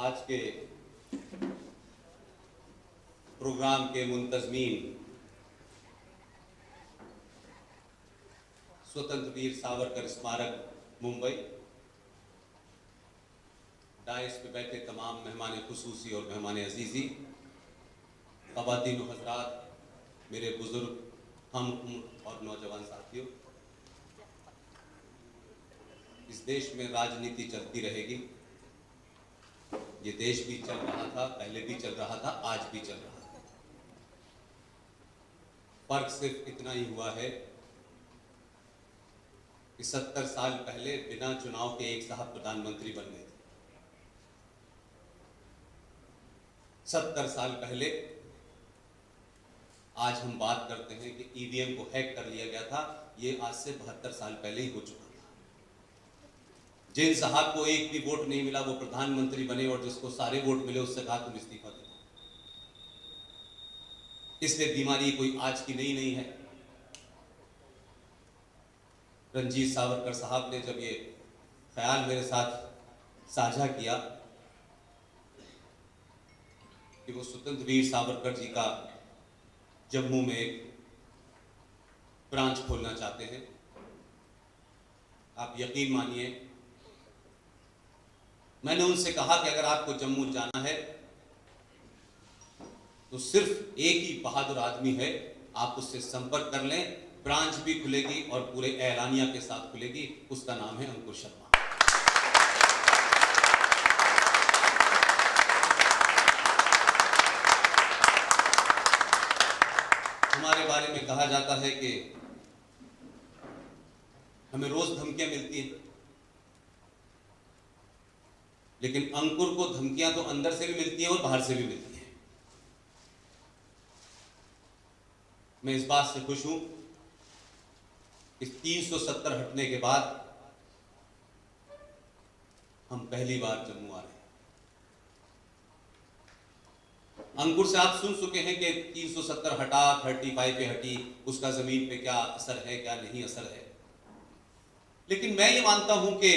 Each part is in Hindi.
आज के प्रोग्राम के मुंतजमीन, स्वतंत्र वीर सावरकर स्मारक मुंबई, डायस पे बैठे तमाम मेहमान खुसूसी और मेहमान अजीज़ी, ख़वातीन व हज़रात, मेरे बुजुर्ग, हम उम्र और नौजवान साथियों, इस देश में राजनीति चलती रहेगी। ये देश भी चल रहा था, पहले भी चल रहा था, आज भी चल रहा है। फर्क सिर्फ इतना ही हुआ है कि 70 साल पहले बिना चुनाव के एक साहब प्रधानमंत्री बन गए थे। 70 साल पहले, आज हम बात करते हैं कि ईवीएम को हैक कर लिया गया था, ये आज से 72 साल पहले ही हो चुका था। जिन साहब को एक भी वोट नहीं मिला वो प्रधानमंत्री बने, और जिसको सारे वोट मिले उससे कहा तुम इस्तीफा दे। इसलिए बीमारी कोई आज की नहीं है। रणजीत सावरकर साहब ने जब ये ख्याल मेरे साथ साझा किया कि वो स्वतंत्र वीर सावरकर जी का जम्मू में एक ब्रांच खोलना चाहते हैं, आप यकीन मानिए, मैंने उनसे कहा कि अगर आपको जम्मू जाना है तो सिर्फ एक ही बहादुर आदमी है, आप उससे संपर्क कर लें, ब्रांच भी खुलेगी और पूरे एलानिया के साथ खुलेगी, उसका नाम है अंकुर शर्मा। हमारे बारे में कहा जाता है कि हमें रोज धमकियां मिलती हैं, लेकिन अंकुर को धमकियां तो अंदर से भी मिलती हैं और बाहर से भी मिलती हैं। मैं इस बात से खुश हूं कि 370 हटने के बाद हम पहली बार जम्मू आ रहे हैं। अंकुर से आप सुन चुके हैं कि 370 हटा, 35 पे हटी, उसका जमीन पे क्या असर है, क्या नहीं असर है। लेकिन मैं ये मानता हूं कि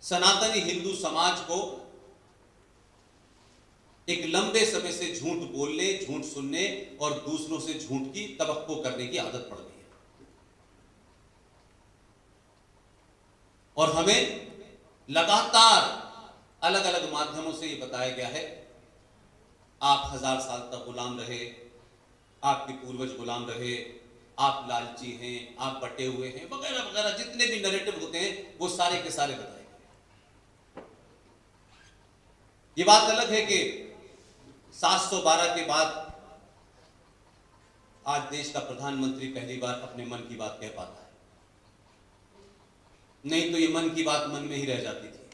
सनातनी हिंदू समाज को एक लंबे समय से झूठ बोलने, झूठ सुनने और दूसरों से झूठ की तवक्को करने की आदत पड़ गई है, और हमें लगातार अलग अलग माध्यमों से यह बताया गया है आप 1000 साल तक गुलाम रहे, आपके पूर्वज गुलाम रहे, आप लालची हैं, आप बटे हुए हैं, वगैरह वगैरह जितने भी नैरेटिव होते हैं वो सारे के सारे बताए गए। ये बात अलग है कि 712 के बाद आज देश का प्रधानमंत्री पहली बार अपने मन की बात कह पाता है, नहीं तो ये मन की बात मन में ही रह जाती थी।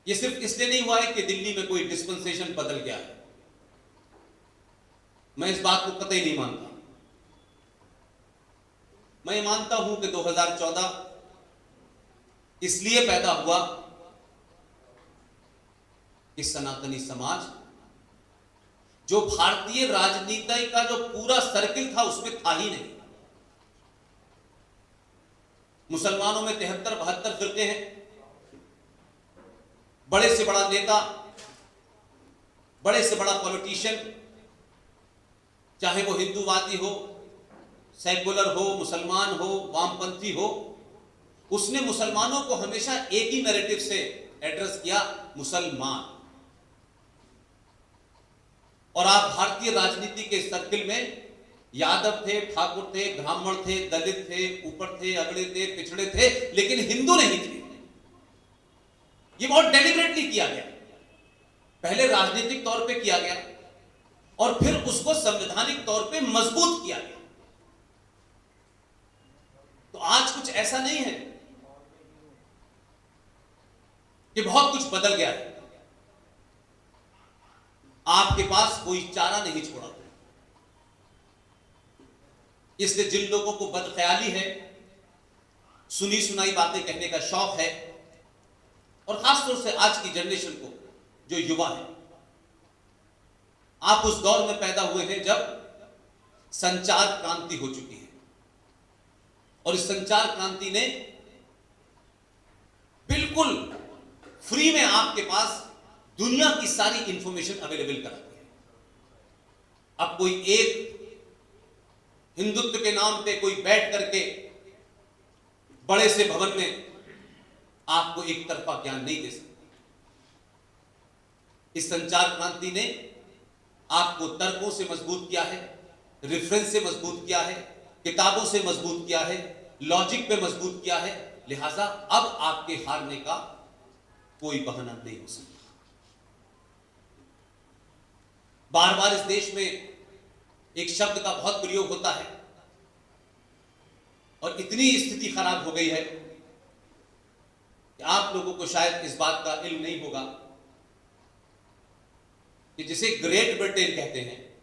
ये सिर्फ इसलिए नहीं हुआ है कि दिल्ली में कोई डिस्पेंसेशन बदल गया है, मैं इस बात को कतई नहीं मानता। मैं मानता हूं कि 2014 इसलिए पैदा हुआ कि सनातनी समाज, जो भारतीय राजनीति का जो पूरा सर्किल था उसमें था ही नहीं। मुसलमानों में 73-72 फिरके हैं, बड़े से बड़ा नेता, बड़े से बड़ा पॉलिटिशियन, चाहे वो हिंदूवादी हो, सेकुलर हो, मुसलमान हो, वामपंथी हो, उसने मुसलमानों को हमेशा एक ही नैरेटिव से एड्रेस किया, मुसलमान। और आप भारतीय राजनीति के सर्किल में यादव थे, ठाकुर थे, ब्राह्मण थे, दलित थे, ऊपर थे, अगड़े थे, पिछड़े थे, लेकिन हिंदू नहीं थे। ये बहुत डेलिबरेटली किया गया, पहले राजनीतिक तौर पे किया गया और फिर उसको संवैधानिक तौर पे मजबूत किया गया। तो आज कुछ ऐसा नहीं है कि बहुत कुछ बदल गया है, आपके पास कोई चारा नहीं छोड़ा। इसलिए जिन लोगों को बदख्याली है, सुनी सुनाई बातें कहने का शौक है, और खासतौर से आज की जनरेशन को जो युवा है, आप उस दौर में पैदा हुए हैं जब संचार क्रांति हो चुकी है, और इस संचार क्रांति ने बिल्कुल फ्री में आपके पास दुनिया की सारी इंफॉर्मेशन अवेलेबल कराती है। अब कोई एक हिंदुत्व के नाम पे कोई बैठ करके बड़े से भवन में आपको एक तरफा ज्ञान नहीं दे सकता। इस संचार क्रांति ने आपको तर्कों से मजबूत किया है, रेफरेंस से मजबूत किया है, किताबों से मजबूत किया है, लॉजिक पे मजबूत किया है। लिहाजा अब आपके हारने का कोई बहाना नहीं हो सकता। बार बार इस देश में एक शब्द का बहुत प्रयोग होता है और इतनी स्थिति खराब हो गई है कि आप लोगों को शायद इस बात का इल्म नहीं होगा कि जिसे ग्रेट ब्रिटेन कहते हैं,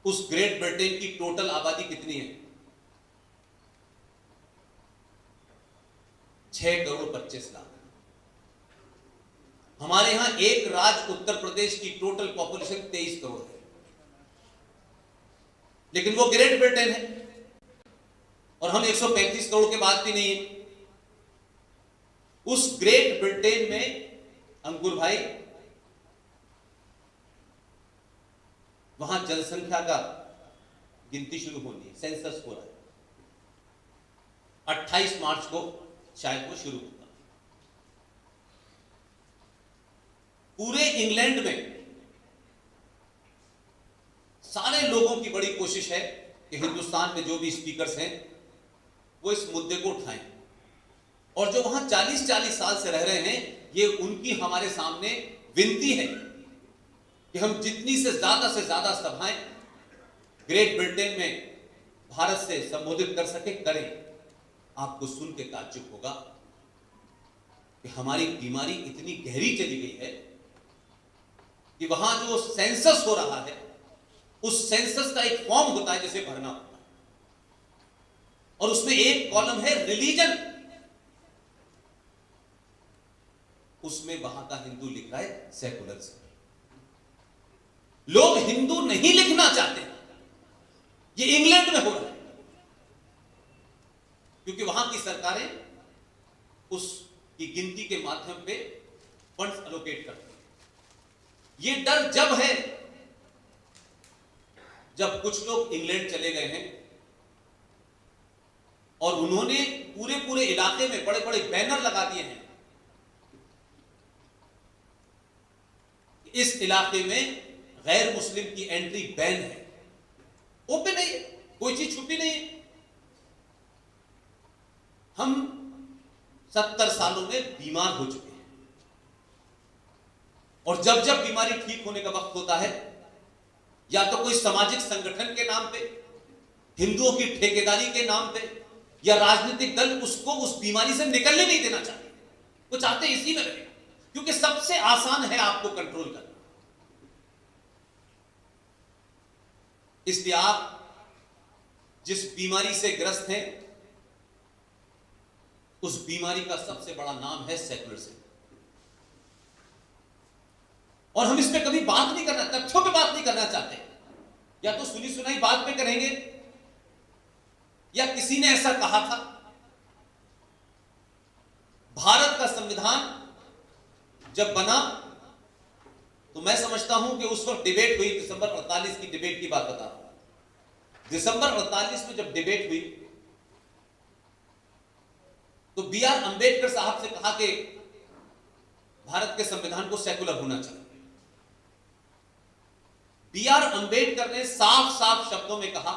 उस ग्रेट ब्रिटेन की टोटल आबादी कितनी है? 6 करोड़ 25 लाख। हमारे यहां एक राज्य उत्तर प्रदेश की टोटल पॉपुलेशन 23 करोड़ है, लेकिन वो ग्रेट ब्रिटेन है और हम 135 करोड़ के बाद भी नहीं है। उस ग्रेट ब्रिटेन में अंकुर भाई, वहां जनसंख्या का गिनती शुरू होनी है, सेंसस हो रहा है। 28 मार्च को शायद वो शुरू होगा। पूरे इंग्लैंड में सारे लोगों की बड़ी कोशिश है कि हिंदुस्तान में जो भी स्पीकर्स हैं वो इस मुद्दे को उठाएं, और जो वहां 40-40 साल से रह रहे हैं, ये उनकी हमारे सामने विनती है कि हम जितनी से ज्यादा सभाएं ग्रेट ब्रिटेन में भारत से संबोधित कर सके करें। आपको सुन के ताज्जुब होगा कि हमारी बीमारी इतनी गहरी चली गई है कि वहां जो सेंसस हो रहा है, उस सेंसस का एक फॉर्म होता है जिसे भरना होता है, और उसमें एक कॉलम है रिलीजन। उसमें वहां का हिंदू लिख रहा है सेकुलर से। लोग हिंदू नहीं लिखना चाहते। ये इंग्लैंड में हो रहा है क्योंकि वहां की सरकारें उसकी गिनती के माध्यम पे फंड्स एलोकेट करती हैं। ये डर जब है जब कुछ लोग इंग्लैंड चले गए हैं और उन्होंने पूरे इलाके में बड़े बड़े बैनर लगा दिए हैं, इस इलाके में गैर मुस्लिम की एंट्री बैन है। ओपन नहीं है, कोई चीज छुपी नहीं है। हम 70 सालों में बीमार हो चुके हैं, और जब जब बीमारी ठीक होने का वक्त होता है, या तो कोई सामाजिक संगठन के नाम पे, हिंदुओं की ठेकेदारी के नाम पे, या राजनीतिक दल उसको उस बीमारी से निकलने नहीं देना चाहते। वो चाहते इसी में रहे, क्योंकि सबसे आसान है आपको कंट्रोल करना। इसलिए आप जिस बीमारी से ग्रस्त हैं, उस बीमारी का सबसे बड़ा नाम है सेकुलरिज्म। और हम इस पे कभी बात नहीं करना, तथ्यों पे बात नहीं करना चाहते। या तो सुनी सुनाई बात पे करेंगे, या किसी ने ऐसा कहा था। भारत का संविधान जब बना तो मैं समझता हूं कि उस वक्त डिबेट हुई, दिसंबर 48 की डिबेट की बात बता रहा हूं। दिसंबर 48 में जब डिबेट हुई तो बी.आर. अंबेडकर साहब से कहा कि भारत के संविधान को सेकुलर होना चाहिए। बी.आर. अंबेडकर ने साफ साफ शब्दों में कहा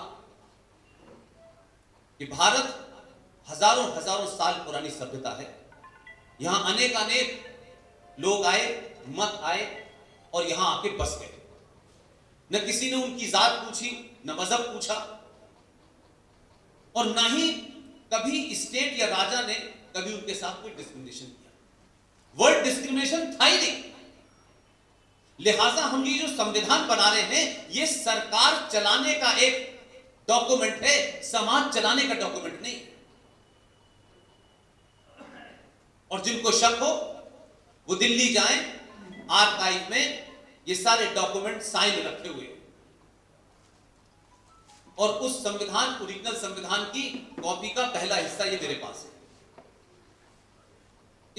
कि भारत हजारों साल पुरानी सभ्यता है, यहां अनेक लोग आए, मत आए और यहां आके बस गए। न किसी ने उनकी जात पूछी, न मजहब पूछा, और न ही कभी स्टेट या राजा ने कभी उनके साथ कोई डिस्क्रिमिनेशन किया। वर्ड डिस्क्रिमिनेशन था ही नहीं। लिहाजा हम ये जो संविधान बना रहे हैं, ये सरकार चलाने का एक डॉक्यूमेंट है, समाज चलाने का डॉक्यूमेंट नहीं। और जिनको शक हो वो दिल्ली जाएं, आर्काइव में ये सारे डॉक्यूमेंट साइन रखे हुए, और उस संविधान, ओरिजिनल संविधान की कॉपी का पहला हिस्सा ये मेरे पास है।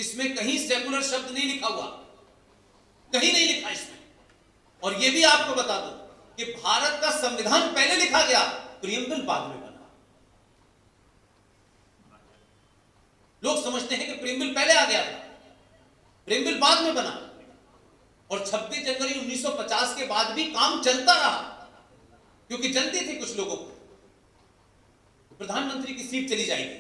इसमें कहीं सेकुलर शब्द नहीं लिखा हुआ, कहीं नहीं लिखा इसमें। और यह भी आपको बता दूं कि भारत का संविधान पहले लिखा गया, प्रियम्बल बाद में बना। लोग समझते हैं कि प्रियम्बल पहले आ गया था, प्रियम्बल बाद में बना। और 26 जनवरी 1950 के बाद भी काम चलता रहा, क्योंकि जनती थी कुछ लोगों को प्रधानमंत्री की सीट चली जाएगी।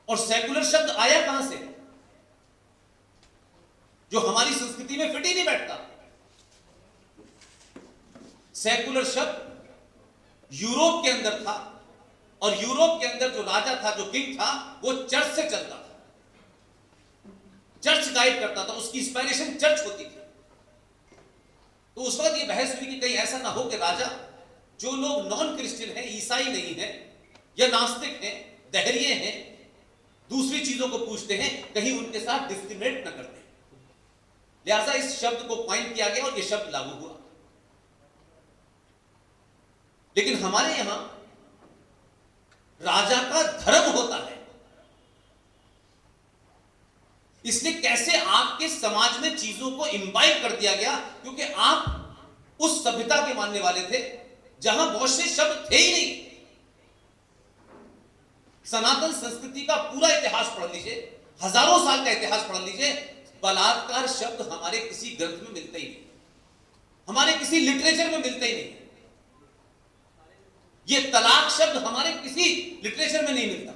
और सेकुलर शब्द आया कहां से, जो हमारी संस्कृति में फिट ही नहीं बैठता। सेकुलर शब्द यूरोप के अंदर था, और यूरोप के अंदर जो राजा था, जो किंग था, वो चर्च से चलता था, चर्च गाइड करता था, उसकी इंस्पायरेशन चर्च होती थी। तो उस वक्त ये बहस हुई कि कहीं ऐसा ना हो कि राजा, जो लोग नॉन क्रिश्चियन हैं, ईसाई नहीं है या नास्तिक हैं, दहरिये हैं, दूसरी चीजों को पूछते हैं, कहीं उनके साथ डिस्क्रिमिनेट न करते। लिहाजा इस शब्द को कॉइन किया गया और यह शब्द लागू हुआ। लेकिन हमारे यहां राजा का धर्म होता है, इसलिए कैसे आपके समाज में चीजों को इम्बाइब कर दिया गया, क्योंकि आप उस सभ्यता के मानने वाले थे जहां बहुत से शब्द थे ही नहीं। सनातन संस्कृति का पूरा इतिहास पढ़ लीजिए, हजारों साल का इतिहास पढ़ लीजिए, बलात्कार शब्द हमारे किसी ग्रंथ में मिलते ही नहीं, हमारे किसी लिटरेचर में मिलते ही नहीं। यह तलाक शब्द हमारे किसी लिटरेचर में नहीं मिलता,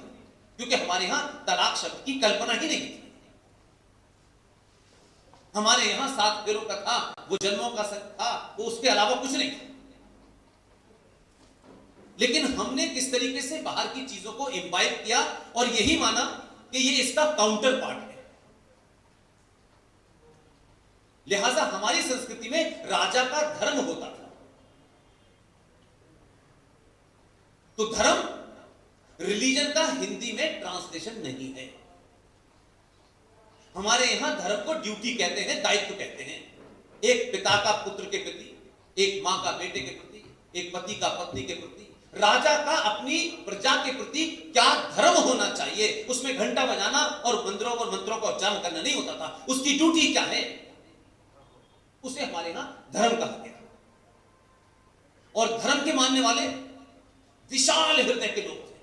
क्योंकि हमारे यहां तलाक शब्द की कल्पना ही नहीं थी। हमारे यहां 7 फेरों का था, वो जन्मों का था, वो उसके अलावा कुछ नहीं था। लेकिन हमने किस तरीके से बाहर की चीजों को इम्बाइब किया और यही माना कि ये इसका काउंटर पार्ट है। लिहाजा हमारी संस्कृति में राजा का धर्म होता था। तो धर्म रिलीजन का हिंदी में ट्रांसलेशन नहीं है। हमारे यहां धर्म को ड्यूटी कहते हैं, दायित्व कहते हैं। एक पिता का पुत्र के प्रति, एक मां का बेटे के प्रति, एक पति का पत्नी के प्रति, राजा का अपनी प्रजा के प्रति क्या धर्म होना चाहिए, उसमें घंटा बजाना और मंत्रों का उच्चारण करना नहीं होता था। उसकी ड्यूटी क्या है, उसे हमारे यहां धर्म कहा गया। और धर्म के मानने वाले विशाल हृदय के लोग थे।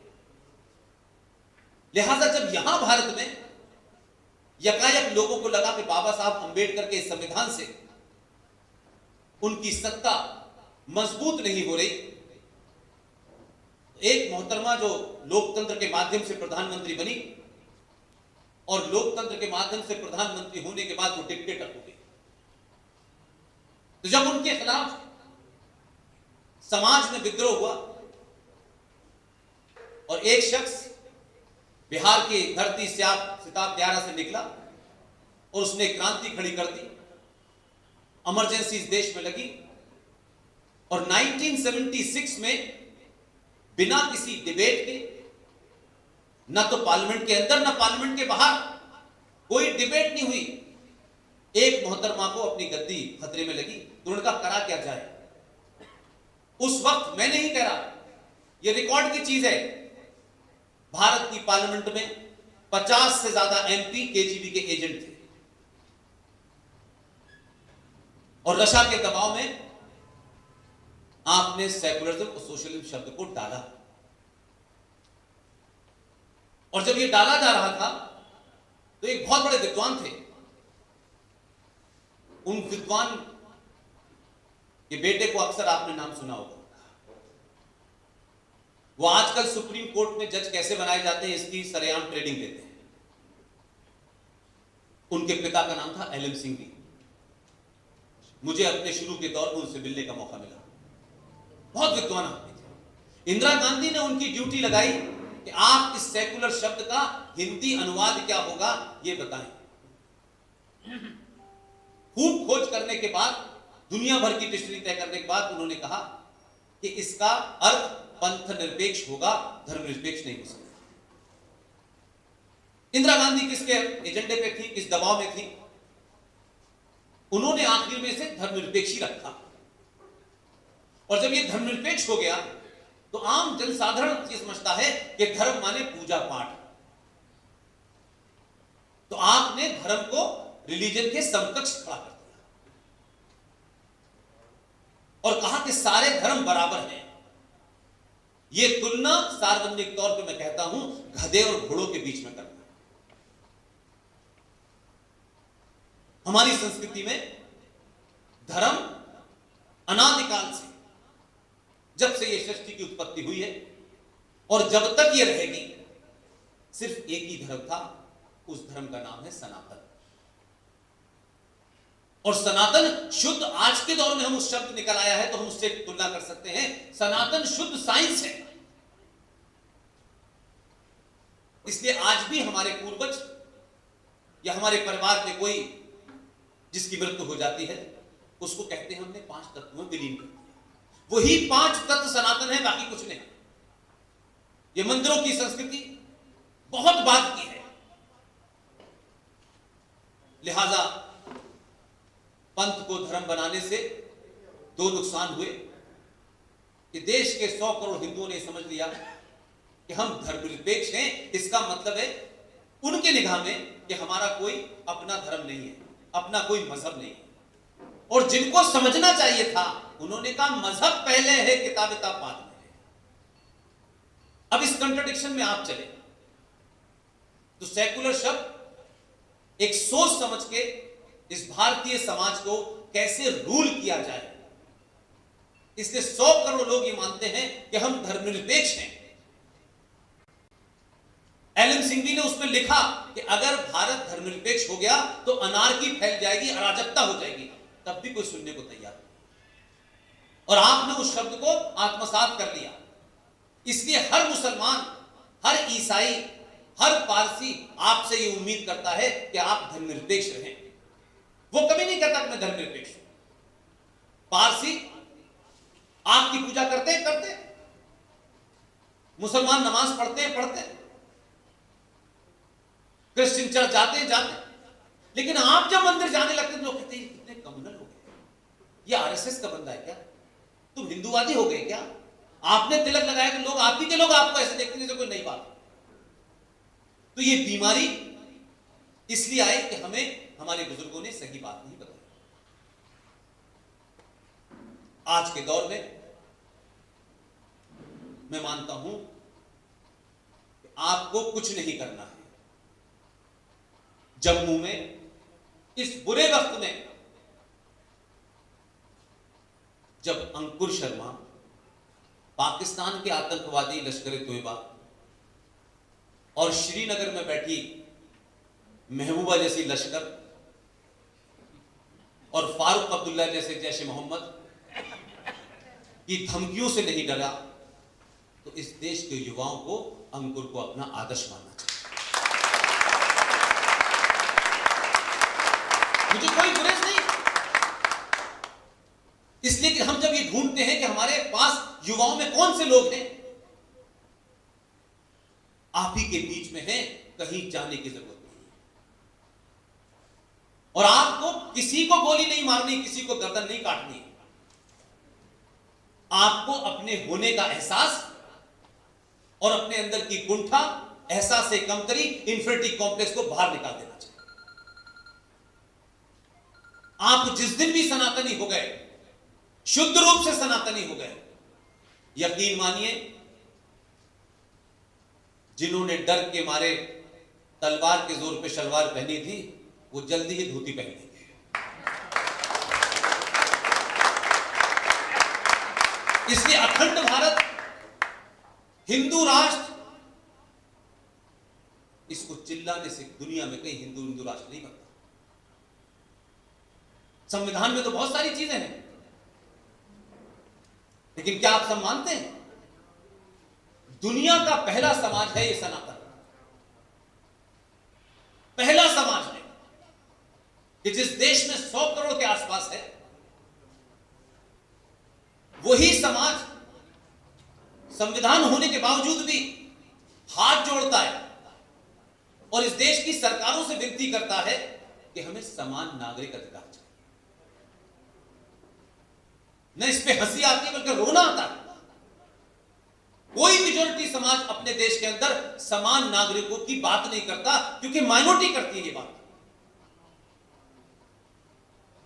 लिहाजा जब यहां भारत में यकायक लोगों को लगा कि बाबा साहब अंबेडकर के संविधान से उनकी सत्ता मजबूत नहीं हो रही, एक मोहतरमा जो लोकतंत्र के माध्यम से प्रधानमंत्री बनी और लोकतंत्र के माध्यम से प्रधानमंत्री होने के बाद वो डिक्टेटर हो गई। तो जब उनके खिलाफ समाज में विद्रोह हुआ और एक शख्स बिहार की धरती सिताब दियारा से निकला और उसने क्रांति खड़ी कर दी, इमरजेंसी इस देश में लगी और 1976 में बिना किसी डिबेट के, ना तो पार्लियामेंट के अंदर ना पार्लियामेंट के बाहर, कोई डिबेट नहीं हुई, एक मोहतरमा को अपनी गद्दी खतरे में लगी। तो उन्होंने कहा करा क्या जाए। उस वक्त मैं नहीं कह रहा, यह रिकॉर्ड की चीज है, भारत की पार्लियामेंट में 50 से ज्यादा एमपी केजीबी के एजेंट थे और रशा के दबाव में आपने सेकुलरिज्म और सोशलिज्म शब्द को डाला। और जब यह डाला जा रहा था तो एक बहुत बड़े विद्वान थे, उन विद्वान के बेटे को अक्सर आपने नाम सुना होगा। वो आजकल सुप्रीम कोर्ट में जज कैसे बनाए जाते हैं इसकी सरेआम ट्रेनिंग देते हैं। उनके पिता का नाम था एलएम सिंह जी। मुझे अपने शुरू के दौर में उनसे मिलने का मौका मिला। बहुत विद्वान आदमी थे। इंदिरा गांधी ने उनकी ड्यूटी लगाई कि आप इस सेकुलर शब्द का हिंदी अनुवाद क्या होगा ये बताएं। खूब खोज करने के बाद, दुनिया भर की डिक्शनरी तय करने के बाद उन्होंने कहा कि इसका अर्थ पंथ निरपेक्ष होगा, धर्मनिरपेक्ष नहीं हो सकता। इंदिरा गांधी किसके एजेंडे पे थी, किस दबाव में थी? उन्होंने आखिर में से धर्मनिरपेक्ष ही रखा। और जब यह धर्मनिरपेक्ष हो गया तो आम जनसाधारण ये समझता है कि धर्म माने पूजा पाठ, तो आपने धर्म को रिलीजन के समकक्ष खड़ा कर दिया और कहा कि सारे धर्म बराबर हैं। यह तुलना सार्वजनिक तौर पे मैं कहता हूं गधे और घोड़ों के बीच में करना। हमारी संस्कृति में धर्म अनादिकाल से, जब से यह सृष्टि की उत्पत्ति हुई है और जब तक यह रहेगी, सिर्फ एक ही धर्म था। उस धर्म का नाम है सनातन। और सनातन शुद्ध, आज के दौर में हम उस शब्द निकल आया है तो हम उससे तुलना कर सकते हैं, सनातन शुद्ध साइंस है। इसलिए आज भी हमारे पूर्वज या हमारे परिवार में कोई जिसकी मृत्यु हो जाती है, उसको कहते हैं हमने 5 तत्वों में विलीन कर दिया। वही 5 तत्व सनातन है, बाकी कुछ नहीं। ये मंदिरों की संस्कृति बहुत बाद की है। लिहाजा पंथ को धर्म बनाने से 2 नुकसान हुए कि देश के 100 करोड़ हिंदुओं ने समझ लिया कि हम धर्मनिरपेक्ष हैं। इसका मतलब है उनके निगाह में कि हमारा कोई अपना धर्म नहीं है, अपना कोई मजहब नहीं है। और जिनको समझना चाहिए था, उन्होंने कहा मजहब पहले है, किताब बाद में है। अब इस कंट्राडिक्शन में आप चले तो सेकुलर शब्द एक सोच समझ के इस भारतीय समाज को कैसे रूल किया जाए, इसलिए 100 करोड़ लोग ये मानते हैं कि हम धर्मनिरपेक्ष हैं। एलन सिंघवी ने उसमें लिखा कि अगर भारत धर्मनिरपेक्ष हो गया तो अनार्की फैल जाएगी, अराजकता हो जाएगी। तब भी कोई सुनने को तैयार नहीं। और आपने उस शब्द को आत्मसात कर लिया। इसलिए हर मुसलमान, हर ईसाई, हर पारसी आपसे ये उम्मीद करता है कि आप धर्मनिरपेक्ष रहें। वो कभी नहीं कहता कि मैं धर्मनिरपेक्ष हूं। पारसी आपकी पूजा करते हैं, करते हैं। मुसलमान नमाज पढ़ते हैं, पढ़ते हैं। क्रिश्चियन चर्च जाते हैं, जाते हैं। लेकिन आप जब मंदिर जाने लगते हैं तो लोग कहते हैं कितने कम्युनल हो गए, ये आरएसएस का बंदा है क्या, तुम हिंदूवादी हो गए क्या। आपने तिलक लगाया तो लोग, आप ही के लोग आपको ऐसे देखते हैं जैसे कोई नई बात। तो ये बीमारी इसलिए आई कि हमें हमारे बुजुर्गों ने सही बात नहीं बताई। आज के दौर में मैं मानता हूं कि आपको कुछ नहीं करना है। जम्मू में इस बुरे वक्त में जब अंकुर शर्मा, पाकिस्तान के आतंकवादी लश्कर-ए-तोयबा और श्रीनगर में बैठी महबूबा जैसी लश्कर और फारूक अब्दुल्ला जैसे जैश मोहम्मद की धमकियों से नहीं डरा, तो इस देश के युवाओं को अंकुर को अपना आदर्श मानना चाहिए। मुझे कोई गुरेज नहीं, इसलिए कि हम जब ये ढूंढते हैं कि हमारे पास युवाओं में कौन से लोग हैं, आप ही के बीच में हैं, कहीं जाने की जरूरत नहीं। और आपको किसी को गोली नहीं मारनी, किसी को गर्दन नहीं काटनी। आपको अपने होने का एहसास और अपने अंदर की कुंठा, एहसास से कमतरी, इंफिनिटी कॉम्प्लेक्स को बाहर निकाल देना चाहिए। आप जिस दिन भी सनातनी हो गए, शुद्ध रूप से सनातनी हो गए, यकीन मानिए जिन्होंने डर के मारे तलवार के जोर पे शलवार पहनी थी, वो जल्दी ही धोती पहनेंगे। इसलिए अखंड भारत, हिंदू राष्ट्र, इसको चिल्लाने से दुनिया में कहीं हिंदू राष्ट्र नहीं बनता। संविधान में तो बहुत सारी चीजें हैं, लेकिन क्या आप सब मानते हैं दुनिया का पहला समाज है ये सनातन। पहला समाज है कि जिस देश में 100 करोड़ के आसपास है, वही समाज संविधान होने के बावजूद भी हाथ जोड़ता है और इस देश की सरकारों से विनती करता है कि हमें समान नागरिक अधिकार चाहिए। न इस पे हंसी आती है बल्कि रोना आता है कोई मेजॉरिटी समाज अपने देश के अंदर समान नागरिकों की बात नहीं करता, क्योंकि माइनॉरिटी करती है ये बात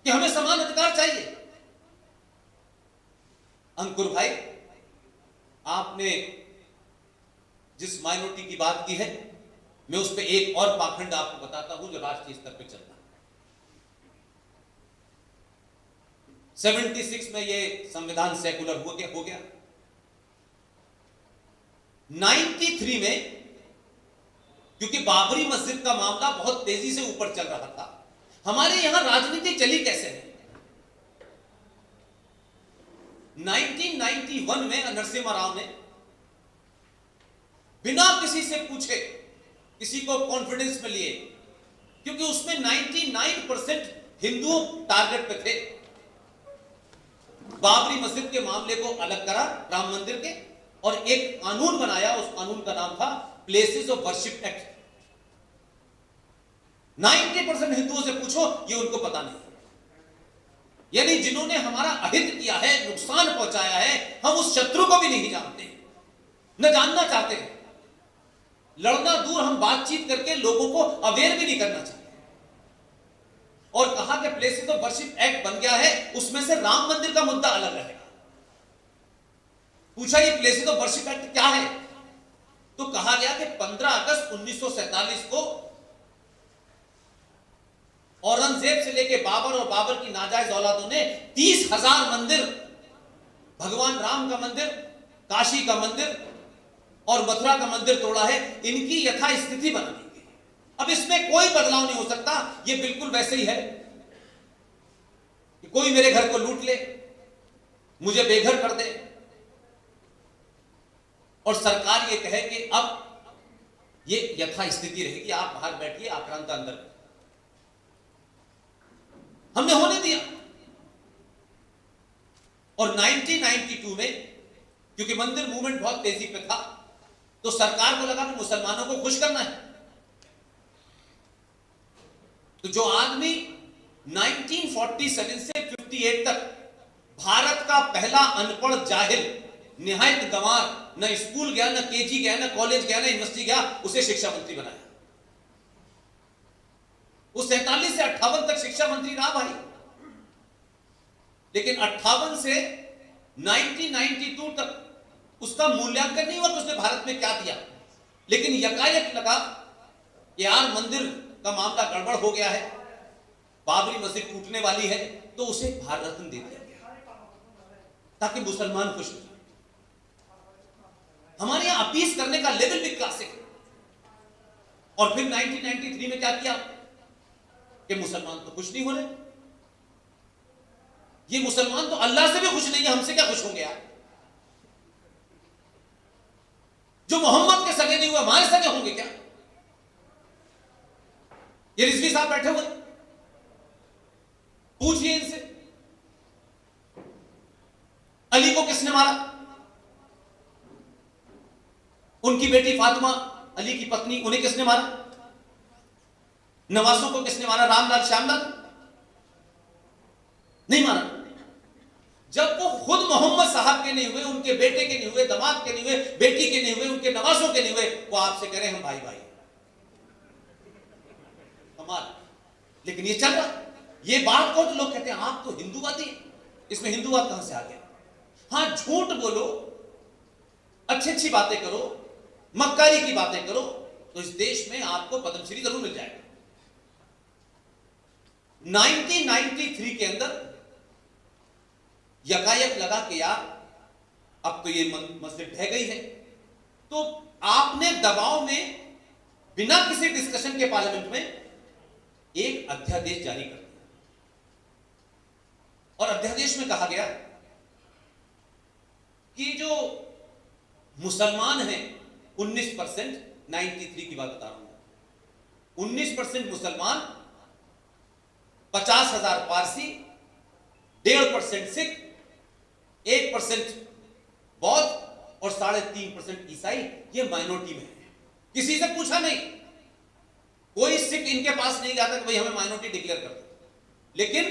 कि हमें समान अधिकार चाहिए। अंकुर भाई, आपने जिस माइनॉरिटी की बात की है, मैं उस पर एक और पाखंड आपको बताता हूं जो राष्ट्रीय स्तर पर चल रहा है। 76 में ये संविधान सेकुलर हो गया। 93 में, क्योंकि बाबरी मस्जिद का मामला बहुत तेजी से ऊपर चल रहा था, हमारे यहां राजनीति चली कैसे है। 1991 में नरसिम्हा राव ने बिना किसी से पूछे, किसी को कॉन्फिडेंस में लिए, क्योंकि उसमें 99% हिंदुओं टारगेट पे थे, बाबरी मस्जिद के मामले को अलग करा राम मंदिर के, और एक कानून बनाया। उस कानून का नाम था प्लेसेस ऑफ वर्शिप एक्ट। 90% हिंदुओं से पूछो, ये उनको पता नहीं। यानी जिन्होंने हमारा अहित किया है, नुकसान पहुंचाया है, हम उस शत्रु को भी नहीं जानते, न जानना चाहते हैं। लड़ना दूर, हम बातचीत करके लोगों को अवेयर भी नहीं करना चाहते। और कहा कि प्लेसेस ऑफ वर्शिप एक्ट बन गया है, उसमें से राम मंदिर का मुद्दा अलग रहेगा। पूछा ये प्लेसेस ऑफ वर्शिप एक्ट क्या है, तो कहा गया कि 15 अगस्त 1947 को औरंगजेब से लेकर बाबर और बाबर की नाजायज औलादों ने 30,000 मंदिर, भगवान राम का मंदिर, काशी का मंदिर और मथुरा का मंदिर तोड़ा है। इनकी यथास्थिति बना दी गई। अब इसमें कोई बदलाव नहीं हो सकता। ये बिल्कुल वैसे ही है कि कोई मेरे घर को लूट ले, मुझे बेघर कर दे, और सरकार ये कहे कि अब ये यथास्थिति रहेगी, आप बाहर बैठिए, आक्रांता अंदर। हमने होने दिया। और 1992 में, क्योंकि मंदिर मूवमेंट बहुत तेजी पे था, तो सरकार को लगा कि मुसलमानों को खुश करना है। तो जो आदमी 1947 से 58 तक भारत का पहला अनपढ़ जाहिल, निहायत गंवार, न स्कूल गया, न केजी गया, न कॉलेज गया, न यूनिवर्सिटी गया, उसे शिक्षा मंत्री बनाया। वो 47 से 58 तक शिक्षा मंत्री रहा भाई। लेकिन 58 से 1992 तक उसका मूल्यांकन नहीं हुआ कि उसने भारत में क्या दिया। लेकिन यकायक लगा कि यार मंदिर का मामला गड़बड़ हो गया है, बाबरी मस्जिद टूटने वाली है, तो उसे भारत रत्न दे दिया गया ताकि मुसलमान खुश हो। हमारे यहां अपीस करने का लेवल भी क्लासिक है। और फिर 1993 में क्या किया कि मुसलमान तो खुश नहीं हो रहे। ये मुसलमान तो अल्लाह से भी खुश नहीं है, हमसे क्या खुश होंगे यार। जो मोहम्मद के सगे नहीं हुए, हमारे सगे होंगे क्या। ये रिजवी साहब बैठे हुए, पूछिए इनसे, अली को किसने मारा? उनकी बेटी फातिमा, अली की पत्नी, उन्हें किसने मारा? नवासों को किसने मारा? रामलाल, श्यामलाल? नहीं मारा। जब वो खुद मोहम्मद साहब के नहीं हुए, उनके बेटे के नहीं हुए, दामाद के नहीं हुए, बेटी के नहीं हुए, उनके नवासों के नहीं हुए, वो आपसे कह रहे हैं हम भाई भाई हमारा। लेकिन ये चल रहा। ये बात को तो लोग कहते हैं आप तो हिंदूवादी, इसमें हिंदूवाद कहां से आ गया। हां, झूठ बोलो, अच्छी अच्छी बातें करो, मक्कारी की बातें करो, तो इस देश में आपको पद्मश्री जरूर मिल जाएगा। 1993 के अंदर यकायक लगा कि यार अब तो ये मस्जिद ढह गई है, तो आपने दबाव में बिना किसी डिस्कशन के पार्लियामेंट में एक अध्यादेश जारी कर दिया। और अध्यादेश में कहा गया कि जो मुसलमान हैं 19%, 93 की बात बता रहा हूं, 19% मुसलमान, 50,000 पारसी, 1.5% सिख, 1% बौद्ध और 3.5% ईसाई, ये माइनॉरिटी में है। किसी से पूछा नहीं, कोई सिख इनके पास नहीं जाता कि भाई हमें माइनॉरिटी डिक्लेयर कर दो। लेकिन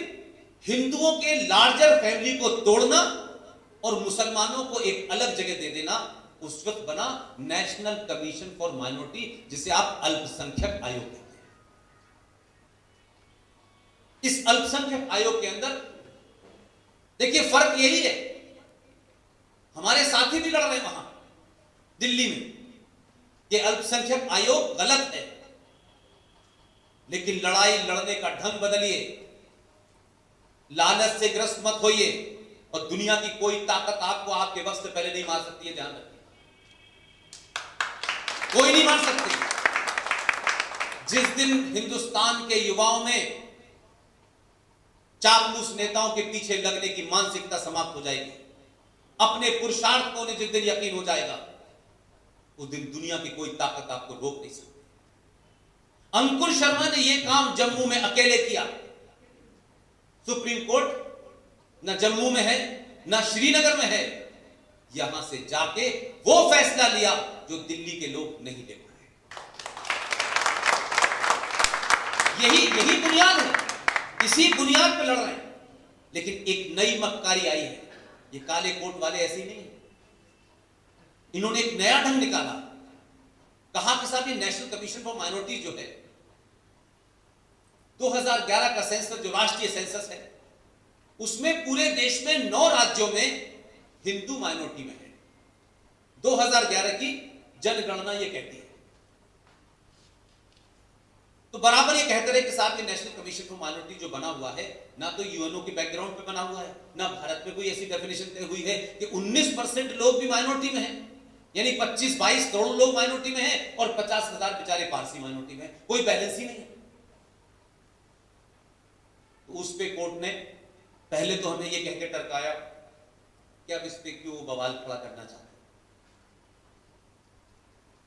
हिंदुओं के लार्जर फैमिली को तोड़ना और मुसलमानों को एक अलग जगह दे देना, उस वक्त बना नेशनल कमीशन फॉर माइनॉरिटी, जिसे आप अल्पसंख्यक आयोग कहते हैं। इस अल्पसंख्यक आयोग के अंदर देखिए फर्क यही है, हमारे साथी भी लड़ रहे हैं वहां दिल्ली में कि अल्पसंख्यक आयोग गलत है, लेकिन लड़ाई लड़ने का ढंग बदलिए, लालच से ग्रस्त मत होइए, और दुनिया की कोई ताकत आपको आपके वक्त से पहले नहीं मार सकती है, ध्यान रखिए, कोई नहीं मार सकती। जिस दिन हिंदुस्तान के युवाओं में चापलूस नेताओं के पीछे लगने की मानसिकता समाप्त हो जाएगी, अपने पुरुषार्थ को जिस दिन यकीन हो जाएगा, उस दिन दुनिया की कोई ताकत आपको रोक नहीं सकती। अंकुर शर्मा ने यह काम जम्मू में अकेले किया। सुप्रीम कोर्ट न जम्मू में है न श्रीनगर में है, यहां से जाके वो फैसला लिया जो दिल्ली के लोग नहीं ले पाए। यही बुनियाद है, इसी बुनियाद पर लड़ रहे हैं। लेकिन एक नई मक्कारी आई है, ये काले कोट वाले ऐसे ही नहीं है, इन्होंने एक नया ढंग निकाला। कहा कि साहब ये नेशनल कमीशन फॉर माइनॉरिटीज जो है, 2011 का सेंसस जो राष्ट्रीय सेंसस है, उसमें पूरे देश में 9 राज्यों में हिंदू माइनॉरिटी में है। 2011 की जनगणना ये कहती है। तो बराबर ये कहते रहे कि साहब ये नेशनल कमीशन फॉर माइनॉरिटी जो बना हुआ है, ना तो यूएनओ के बैकग्राउंड पे बना हुआ है, ना भारत में कोई ऐसी डेफिनेशन तय हुई है कि 19% लोग भी माइनॉरिटी में हैं, यानी 25-22 करोड़ लोग माइनॉरिटी में हैं और 50,000 बेचारे पारसी माइनॉरिटी में हैं, कोई बैलेंस ही नहीं है। तो उस पे कोर्ट ने पहले तो हमें यह कहकर टरकाया कि अब इस पे क्यों बवाल खड़ा करना चाहते हैं,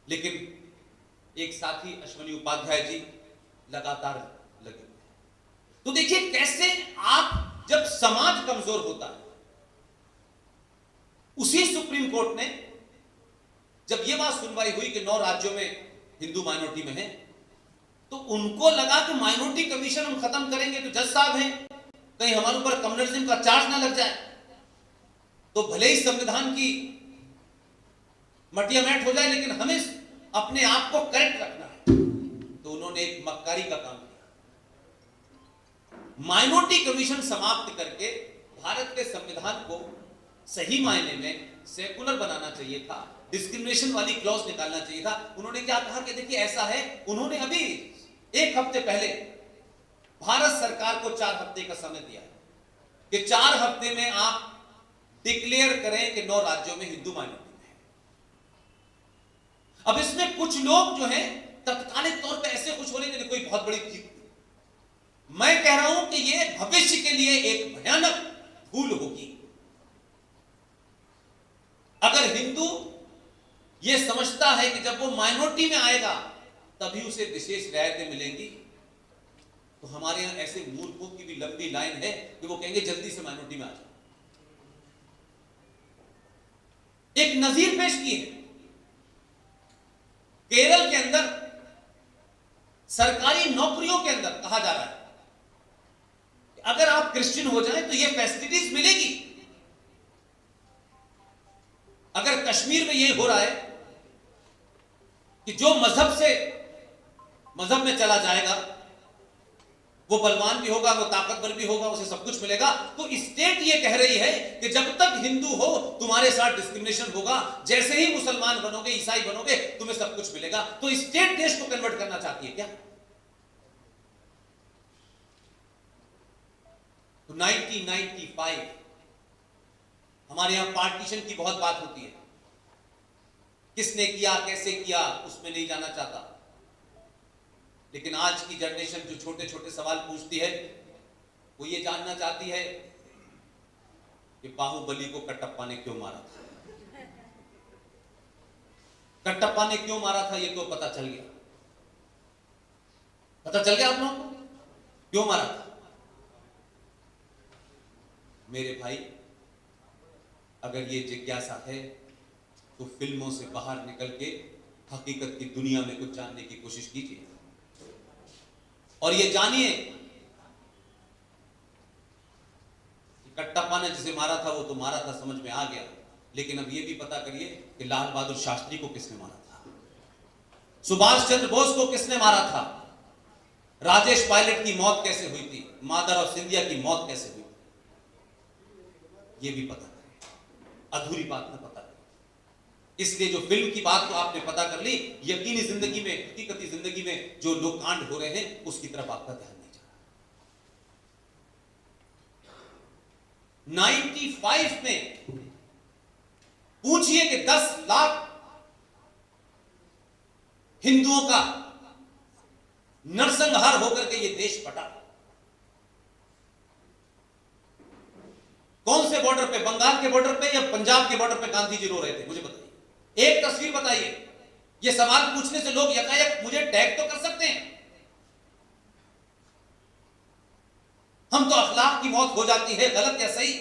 लेकिन एक साथी अश्वनी उपाध्याय जी लगातार लगे। तो देखिए कैसे आप, जब समाज कमजोर होता है, उसी सुप्रीम कोर्ट ने जब यह बात सुनवाई हुई कि 9 राज्यों में हिंदू माइनॉरिटी में है, तो उनको लगा कि माइनॉरिटी कमीशन हम खत्म करेंगे तो जज साहब हैं, कहीं हमारे ऊपर कम्युनलिज्म का चार्ज ना लग जाए, तो भले ही संविधान की मटियामेट हो जाए, लेकिन हमें अपने आप को करेक्ट रखना है। तो उन्होंने एक मक्कारी का काम किया, माइनॉरिटी कमीशन समाप्त करके भारत के संविधान को सही मायने में सेकुलर बनाना चाहिए था, डिस्क्रिमिनेशन वाली क्लॉज निकालना चाहिए था। उन्होंने क्या कहा कि देखिए ऐसा है, उन्होंने अभी 1 हफ्ते पहले भारत सरकार को 4 हफ्ते का समय दिया कि 4 हफ्ते में आप डिक्लेयर करें कि 9 राज्यों में हिंदू माइनॉरिटी में है। अब इसमें कुछ लोग जो हैं तत्कालिक तौर पे ऐसे कुछ होने के लिए कोई बहुत बड़ी चीज, मैं कह रहा हूं कि यह भविष्य के लिए एक भयानक भूल होगी। अगर हिंदू यह समझता है कि जब वो माइनॉरिटी में आएगा तभी उसे विशेष रियायतें मिलेंगी, तो हमारे यहां ऐसे मूर्खों की भी लंबी लाइन है कि वो कहेंगे जल्दी से माइनॉरिटी में आ जाओ। एक नजीर पेश की है, केरल के अंदर सरकारी नौकरियों के अंदर कहा जा रहा है कि अगर आप क्रिश्चियन हो जाएं तो ये फैसिलिटीज मिलेगी। अगर कश्मीर में ये हो रहा है कि जो मजहब में चला जाएगा वो बलवान भी होगा, वो ताकतवर भी होगा, उसे सब कुछ मिलेगा, तो स्टेट ये कह रही है कि जब तक हिंदू हो तुम्हारे साथ डिस्क्रिमिनेशन होगा, जैसे ही मुसलमान बनोगे, ईसाई बनोगे, तुम्हें सब कुछ मिलेगा। तो स्टेट देश को कन्वर्ट करना चाहती है क्या? तो 1995 हमारे यहां पार्टीशन की बहुत बात होती है, किसने किया, कैसे किया, उसमें नहीं जाना चाहता। लेकिन आज की जनरेशन जो छोटे छोटे सवाल पूछती है, वो ये जानना चाहती है कि बाहुबली को कटप्पा ने क्यों मारा था। कटप्पा ने क्यों मारा था ये तो पता चल गया, पता चल गया आप लोगों को क्यों मारा था। मेरे भाई, अगर ये जिज्ञासा है तो फिल्मों से बाहर निकल के हकीकत की दुनिया में कुछ जानने की कोशिश कीजिए, और ये जानिए कटप्पा ने जिसे मारा था वो तो मारा था, समझ में आ गया, लेकिन अब यह भी पता करिए कि लाल बहादुर शास्त्री को किसने मारा था, सुभाष चंद्र बोस को किसने मारा था, राजेश पायलट की मौत कैसे हुई थी, माधवराव सिंधिया की मौत कैसे हुई थी, यह भी पता करें। अधूरी बात न पता करें। इसलिए जो फिल्म की बात तो आपने पता कर ली, यकीनी जिंदगी में, हकीकती जिंदगी में जो लोग कांड हो रहे हैं उसकी तरफ आपका ध्यान नहीं जा रहा। 95 में पूछिए कि 10 लाख हिंदुओं का नरसंहार होकर के ये देश बटा। कौन से बॉर्डर पे, बंगाल के बॉर्डर पे या पंजाब के बॉर्डर पे गांधी जी रो रहे थे, मुझे बताइए। एक तस्वीर बताइए। ये सवाल पूछने से लोग यकायक मुझे टैग तो कर सकते हैं। हम तो अखलाक की मौत हो जाती है, गलत या सही,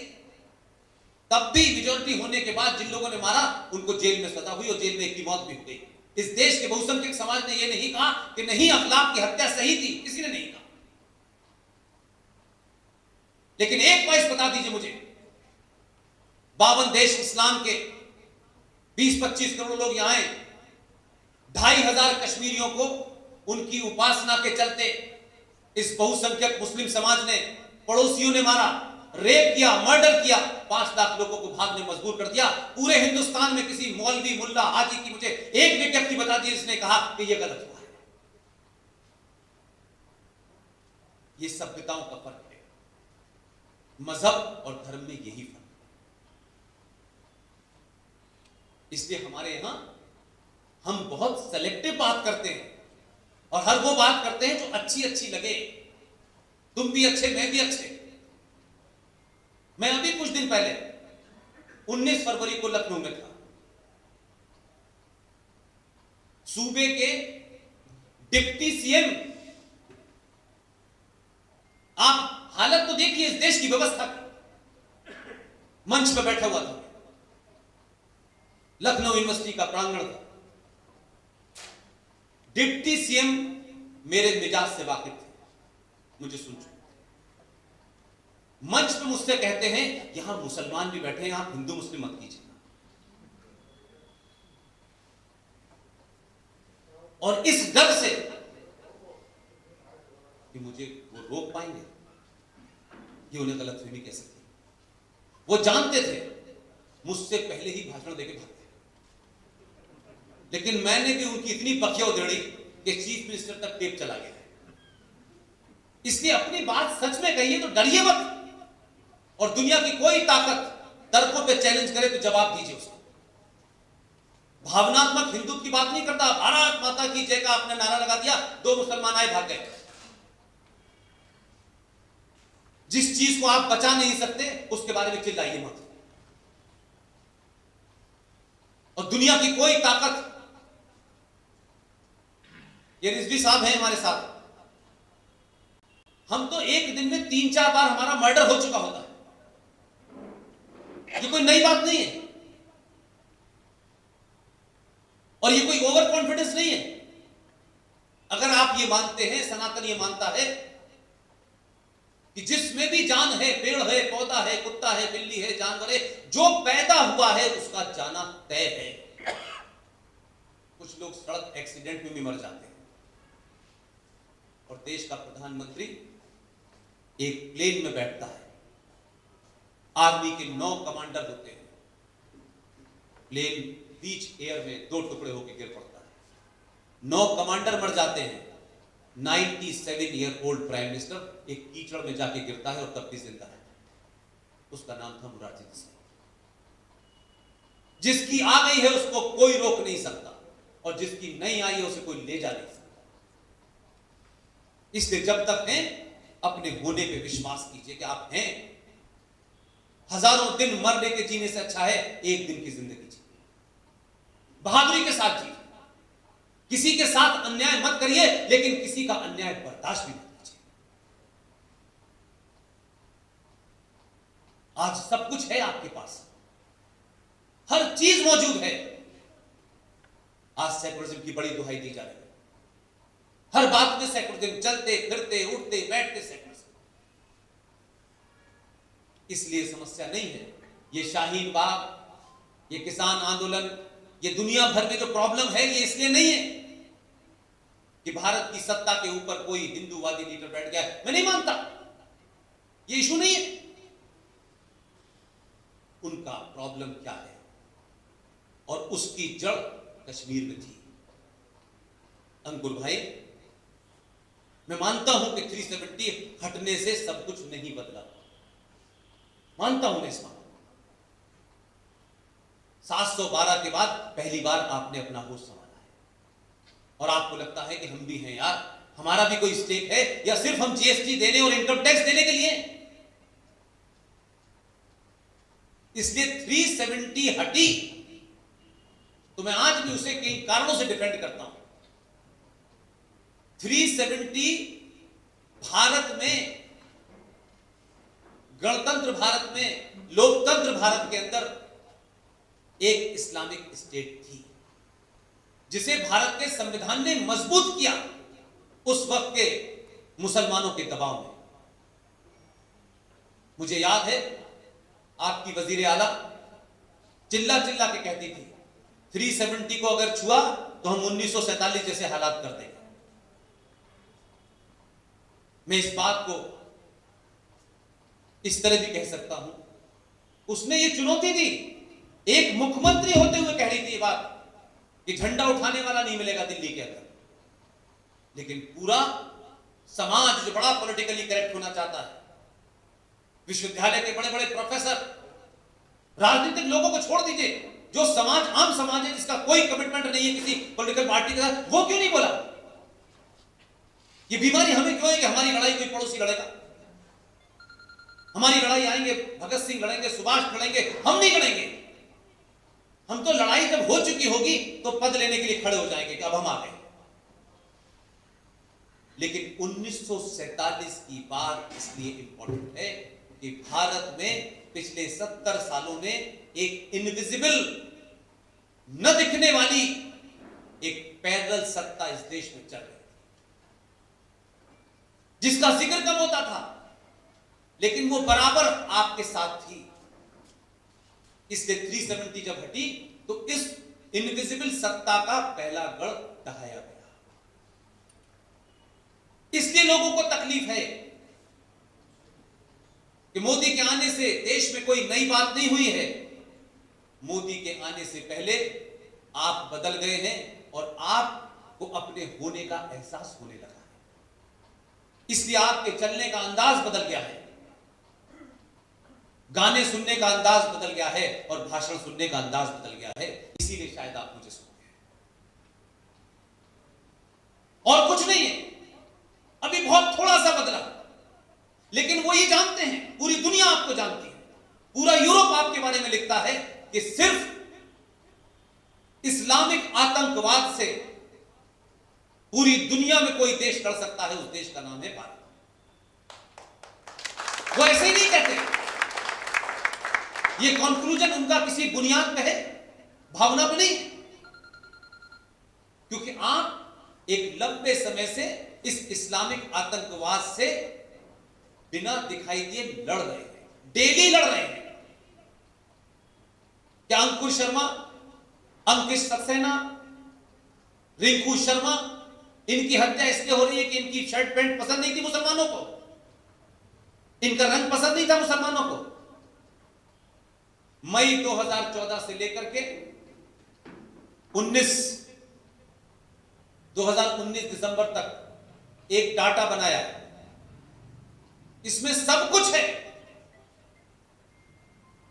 तब भी मेजॉरिटी होने के बाद जिन लोगों ने मारा उनको जेल में सजा हुई और जेल में एक की मौत भी हो गई। इस देश के बहुसंख्यक समाज ने यह नहीं कहा कि नहीं अखलाक की हत्या सही थी, किसी ने नहीं कहा। लेकिन एक बात बता दीजिए मुझे, 52 देश इस्लाम के, 20-25 करोड़ लोग यहां आए, 2500 कश्मीरियों को उनकी उपासना के चलते इस बहुसंख्यक मुस्लिम समाज ने, पड़ोसियों ने मारा, रेप किया, मर्डर किया, 5 लाख लोगों को भागने मजबूर कर दिया। पूरे हिंदुस्तान में किसी मौलवी, मुल्ला, हाजी की मुझे एक भी व्यक्ति बता दिए जिसने कहा कि यह गलत हुआ है। यह सभ्यताओं का फर्क है, मजहब और धर्म में यही फर्क है। इसलिए हमारे यहां हम बहुत सेलेक्टिव बात करते हैं और हर वो बात करते हैं जो अच्छी अच्छी लगे। तुम भी अच्छे, मैं भी अच्छे। मैं अभी कुछ दिन पहले 19 फरवरी को लखनऊ में था। सूबे के डिप्टी सीएम, आप हालत तो देखिए इस देश की व्यवस्था की, मंच पर बैठा हुआ था। लखनऊ यूनिवर्सिटी का प्रांगण था। डिप्टी सीएम मेरे मिजाज से वाकिफ थे, मुझे सुन चुके। मंच पे मुझसे कहते हैं यहां मुसलमान भी बैठे हैं, आप हिंदू मुस्लिम मत कीजिए। और इस डर से कि मुझे वो रोक पाएंगे, ये उन्हें गलतफहमी कह सकती। वो जानते थे मुझसे पहले ही भाषण देके भागते, लेकिन मैंने भी उनकी इतनी बखियौदेड़ी कि चीफ मिनिस्टर तक टेप चला गया। इसलिए अपनी बात सच में कहिए तो डरिए मत, और दुनिया की कोई ताकत तर्कों पे चैलेंज करे तो जवाब दीजिए उसको। भावनात्मक हिंदुत्व की बात नहीं करता। भारत माता की जय का आपने नारा लगा दिया, 2 मुसलमान आए, भाग गए। जिस चीज को आप बचा नहीं सकते उसके बारे में चिल्लाइए मत। और दुनिया की कोई ताकत, ये रिजवी साहब हैं हमारे साथ, हम तो एक दिन में 3-4 बार हमारा मर्डर हो चुका होता है। ये कोई नई बात नहीं है और ये कोई ओवर कॉन्फिडेंस नहीं है। अगर आप ये मानते हैं, सनातन ये मानता है कि जिसमें भी जान है, पेड़ है, पौधा है, कुत्ता है, बिल्ली है, जानवर है, जो पैदा हुआ है उसका जाना तय है। कुछ लोग सड़क एक्सीडेंट में भी मर जाते हैं और देश का प्रधानमंत्री एक प्लेन में बैठता है, आर्मी के 9 कमांडर होते हैं, प्लेन बीच एयर में 2 टुकड़े होकर गिर पड़ता है, 9 कमांडर मर जाते हैं। 97 ईयर ओल्ड प्राइम मिनिस्टर एक कीचड़ में जाके गिरता है और तब भी जिंदा है। उसका नाम था मोरारजी देसाई। जिसकी आ गई है उसको कोई रोक नहीं सकता और जिसकी नहीं आई है उसे कोई ले जा नहीं सकता। इसलिए जब तक हैं अपने होने पे विश्वास कीजिए कि आप हैं। हजारों दिन मरने के जीने से अच्छा है एक दिन की जिंदगी जीजिए, बहादुरी के साथ जीजिए। किसी के साथ अन्याय मत करिए, लेकिन किसी का अन्याय बर्दाश्त भी मत कीजिए। आज सब कुछ है आपके पास, हर चीज मौजूद है। आज सेकुलरिज्म की बड़ी दुहाई दी जा रही है। हर बात में सेकुलरिज्म, चलते फिरते उठते बैठते सेकुलरिज्म। इसलिए समस्या नहीं है ये शाहीन बाग, ये किसान आंदोलन, ये दुनिया भर में जो प्रॉब्लम है, ये इसलिए नहीं है कि भारत की सत्ता के ऊपर कोई हिंदूवादी लीडर बैठ गया है। मैं नहीं मानता, ये इशू नहीं है। उनका प्रॉब्लम क्या है, और उसकी जड़ कश्मीर में थी। अंकुर भाई, मैं मानता हूं कि 370 हटने से सब कुछ नहीं बदला, मानता हूं मैं इस बात। 712 के बाद पहली बार आपने अपना होश संभाला है, और आपको लगता है कि हम भी हैं यार, हमारा भी कोई स्टेक है, या सिर्फ हम जीएसटी देने और इनकम टैक्स देने के लिए। इसलिए 370 हटी, तो मैं आज भी उसे कई कारणों से डिफेंड करता हूं। 370 भारत में, गणतंत्र भारत में, लोकतंत्र भारत के अंदर एक इस्लामिक स्टेट थी, जिसे भारत के संविधान ने मजबूत किया उस वक्त के मुसलमानों के दबाव में। मुझे याद है आपकी वजीर आला चिल्ला चिल्ला के कहती थी 370 को अगर छुआ तो हम 1947 जैसे हालात कर देंगे। मैं इस बात को इस तरह भी कह सकता हूं, उसने ये चुनौती दी, एक मुख्यमंत्री होते हुए कह रही थी ये बात कि झंडा उठाने वाला नहीं मिलेगा दिल्ली के अंदर। लेकिन पूरा समाज जो बड़ा पॉलिटिकली करेक्ट होना चाहता है, विश्वविद्यालय के बड़े बड़े प्रोफेसर, राजनीतिक लोगों को छोड़ दीजिए, जो समाज, आम समाज है जिसका कोई कमिटमेंट नहीं है किसी पॉलिटिकल पार्टी के साथ, वो क्यों नहीं बोला? ये बीमारी हमें क्यों है कि हमारी लड़ाई कोई पड़ोसी लड़ेगा, हमारी लड़ाई आएंगे भगत सिंह लड़ेंगे, सुभाष लड़ेंगे, हम नहीं लड़ेंगे। हम तो लड़ाई जब हो चुकी होगी तो पद लेने के लिए खड़े हो जाएंगे कि अब हम आ गए। लेकिन 1947 की बात इसलिए इंपॉर्टेंट है कि भारत में पिछले 70 सालों में एक इनविजिबल, न दिखने वाली एक पैरेलल सत्ता इस देश में चल रही थी, जिसका जिक्र कम होता था, लेकिन वो बराबर आपके साथ थी। इसलिए 370 जब हटी तो इस इनविजिबल सत्ता का पहला गढ़ ढहाया गया। इसलिए लोगों को तकलीफ है कि मोदी के आने से देश में कोई नई बात नहीं हुई है। मोदी के आने से पहले आप बदल गए हैं और आपको अपने होने का एहसास होने लगा है। इसलिए आपके चलने का अंदाज बदल गया है, गाने सुनने का अंदाज बदल गया है और भाषण सुनने का अंदाज बदल गया है। इसीलिए शायद आप मुझे सुन गए, और कुछ नहीं है, अभी बहुत थोड़ा सा बदला, लेकिन वो ये जानते हैं, पूरी दुनिया आपको जानती है, पूरा यूरोप आपके बारे में लिखता है कि सिर्फ इस्लामिक आतंकवाद से पूरी दुनिया में कोई देश लड़ सकता है, उस देश का नाम है भारत। वो ऐसे ही नहीं कहते, ये कंक्लूजन उनका किसी बुनियाद पे है, भावना पे नहीं, क्योंकि आप एक लंबे समय से इस इस्लामिक आतंकवाद से बिना दिखाई दिए लड़ रहे हैं, डेली लड़ रहे हैं। क्या अंकुर शर्मा, अंकित सक्सेना, रिंकू शर्मा, इनकी हत्या इसलिए हो रही है कि इनकी शर्ट पैंट पसंद नहीं थी मुसलमानों को, इनका रंग पसंद नहीं था मुसलमानों को। मई 2014 से लेकर के 2019 दिसंबर तक एक डाटा बनाया है, इसमें सब कुछ है,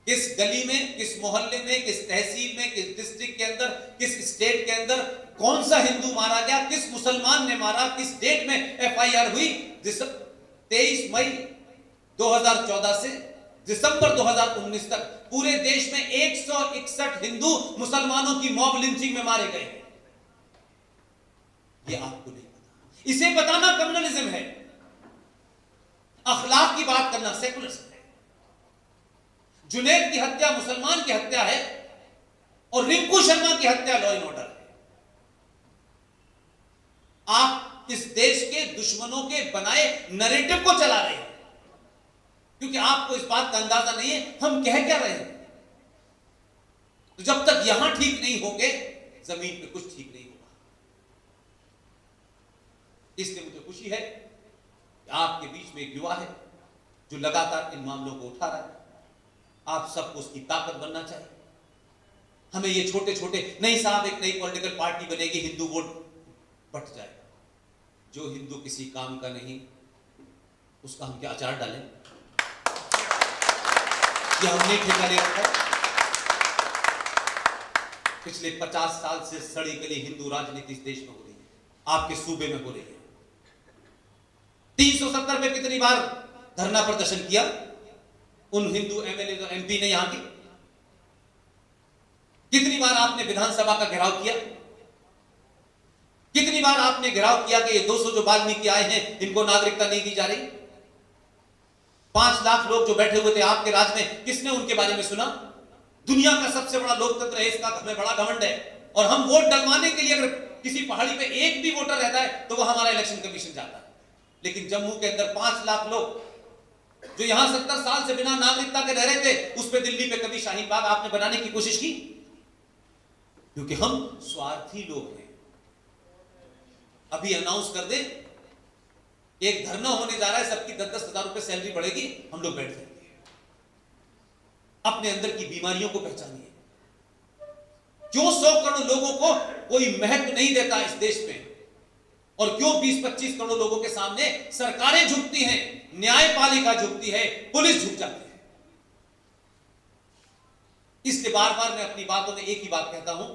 किस गली में, किस मोहल्ले में, किस तहसील में, किस डिस्ट्रिक्ट के अंदर, किस स्टेट के अंदर कौन सा हिंदू मारा गया, किस मुसलमान ने मारा, किस डेट में एफआईआर हुई। 23 मई 2014 से दिसंबर 2019 तक पूरे देश में 161 हिंदू मुसलमानों की मॉब लिंचिंग में मारे गए। ये आपको नहीं पता, इसे बताना कम्युनलिज्म है, अखलाक की बात करना सेकुलरिज्म है। जुनैद की हत्या मुसलमान की हत्या है और रिंकू शर्मा की हत्या लॉ एंड ऑर्डर है। आप इस देश के दुश्मनों के बनाए नैरेटिव को चला रहे हैं, क्योंकि आपको इस बात का अंदाजा नहीं है हम कह क्या रहे हैं। तो जब तक यहां ठीक नहीं होंगे, जमीन पे कुछ ठीक नहीं होगा। इसलिए मुझे खुशी है कि आपके बीच में एक युवा है जो लगातार इन मामलों को उठा रहा है। आप सबको उसकी ताकत बनना चाहिए। हमें ये छोटे छोटे, नहीं साहब एक नई पॉलिटिकल पार्टी बनेगी, हिंदू वोट बट जाएगा। जो हिंदू किसी काम का नहीं, उसका हम क्या अचार डालें? ये हमने ठेका ले रखा है। पिछले 50 साल से सड़ी गली हिंदू राजनीति इस देश में हो रही है, आपके सूबे में हो रही है। 370 में कितनी बार धरना प्रदर्शन किया उन हिंदू एमएलए और एमपी ने यहां की? कितनी बार आपने विधानसभा का घेराव किया? कितनी बार आपने घेराव किया कि ये 200 जो वाल्मीकि आए हैं इनको नागरिकता नहीं दी जा रही? 5 लाख लोग जो बैठे हुए थे आपके राज में, किसने उनके बारे में सुना? दुनिया का सबसे बड़ा लोकतंत्र है, इसका हमें बड़ा घमंड है। और हम वोट डलवाने के लिए अगर किसी पहाड़ी पे एक भी वोटर रहता है तो वो हमारा इलेक्शन कमीशन जाता है। लेकिन जम्मू के अंदर 5 लाख लोग जो यहां 70 साल से बिना नागरिकता के रह रहे थे, उस पे दिल्ली पे कभी शाहीन बाग आपने बनाने की कोशिश की? क्योंकि हम स्वार्थी लोग हैं। अभी अनाउंस कर दे एक धरना होने जा रहा है, सबकी 10-10 हजार रुपए सैलरी बढ़ेगी, हम लोग बैठ जाएंगे। अपने अंदर की बीमारियों को पहचानिए। क्यों 100 करोड़ लोगों को कोई महत्व नहीं देता इस देश में, और क्यों 20-25 करोड़ लोगों के सामने सरकारें झुकती हैं, न्यायपालिका झुकती है, पुलिस झुक जाती है? इसलिए बार बार मैं अपनी बातों में एक ही बात कहता हूं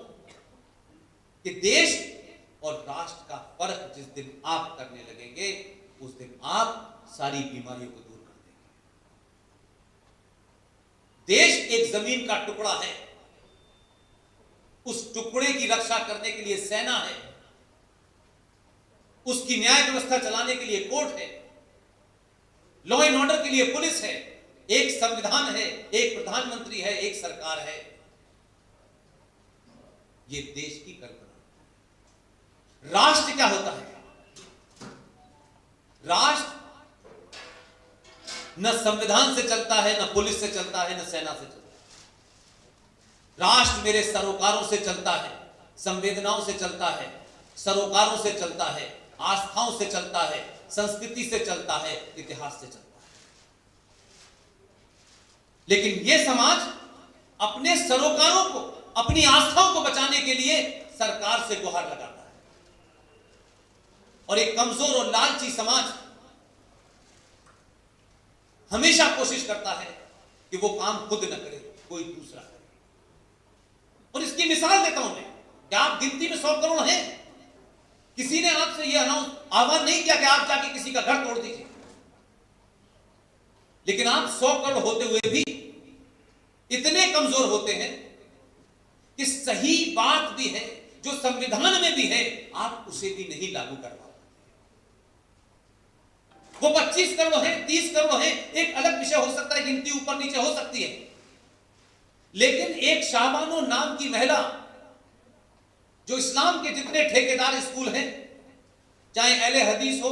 कि देश और राष्ट्र का फर्क जिस दिन आप करने लगेंगे, उस दिन आप सारी बीमारियों को दूर कर देंगे। देश एक जमीन का टुकड़ा है, उस टुकड़े की रक्षा करने के लिए सेना है, उसकी न्याय व्यवस्था चलाने के लिए कोर्ट है, लॉ एंड ऑर्डर के लिए पुलिस है, एक संविधान है, एक प्रधानमंत्री है, एक सरकार है। ये देश की कल्पना। राष्ट्र क्या होता है? राष्ट्र न संविधान से चलता है, न पुलिस से चलता है, न सेना से चलता है। राष्ट्र मेरे सरोकारों से चलता है, संवेदनाओं से चलता है, सरोकारों से चलता है, आस्थाओं से चलता है, संस्कृति से चलता है, इतिहास से चलता है। लेकिन यह समाज अपने सरोकारों को, अपनी आस्थाओं को बचाने के लिए सरकार से गुहार लगाता है। और एक कमजोर और लालची समाज हमेशा कोशिश करता है कि वो काम खुद न करे, कोई दूसरा करे। और इसकी मिसाल देता हूं मैं कि आप गिनती में 100 करोड़ हैं। किसी ने आपसे यह आह्वान नहीं किया कि आप जाके किसी का घर तोड़ दीजिए, लेकिन आप 100 करोड़ होते हुए भी इतने कमजोर होते हैं कि सही बात भी है जो संविधान में भी है, आप उसे भी नहीं लागू कर पाते। वो 25 करोड़ है, 30 करोड़ है, एक अलग विषय हो सकता है, गिनती ऊपर नीचे हो सकती है। लेकिन एक शाबानो नाम की महिला, जो इस्लाम के जितने ठेकेदार स्कूल हैं, चाहे अहले हदीस हो,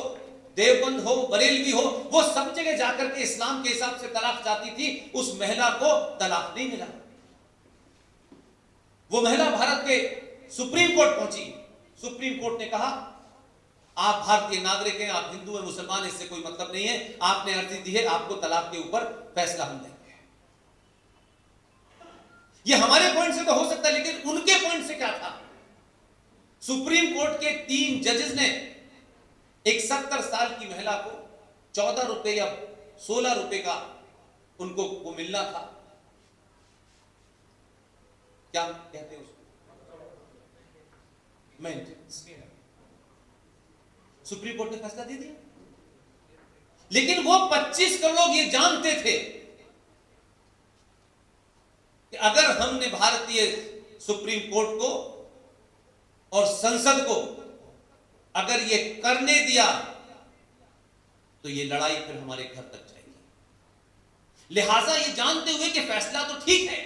देवबंद हो, बरेलवी हो, वो सब जगह जाकर के इस्लाम के हिसाब से तलाक चाहती थी। उस महिला को तलाक नहीं मिला। वो महिला भारत के सुप्रीम कोर्ट पहुंची। सुप्रीम कोर्ट ने कहा आप भारतीय नागरिक हैं, आप हिंदू हैं, मुसलमान, इससे कोई मतलब नहीं है, आपने अर्जी दी है, आपको तलाक के ऊपर फैसला हम देंगे। ये हमारे पॉइंट से तो हो सकता है, लेकिन उनके पॉइंट से क्या था? सुप्रीम कोर्ट के 3 जजेस ने एक 70 साल की महिला को 14 रुपए या 16 रुपए का उनको वो मिलना था। क्या कहते हैं उसको? मेंटेनेंस। सुप्रीम कोर्ट ने फैसला दे दिया। लेकिन वो 25 करोड़ लोग ये जानते थे कि अगर हमने भारतीय सुप्रीम कोर्ट को और संसद को अगर ये करने दिया तो ये लड़ाई फिर हमारे घर तक जाएगी। लिहाजा ये जानते हुए कि फैसला तो ठीक है,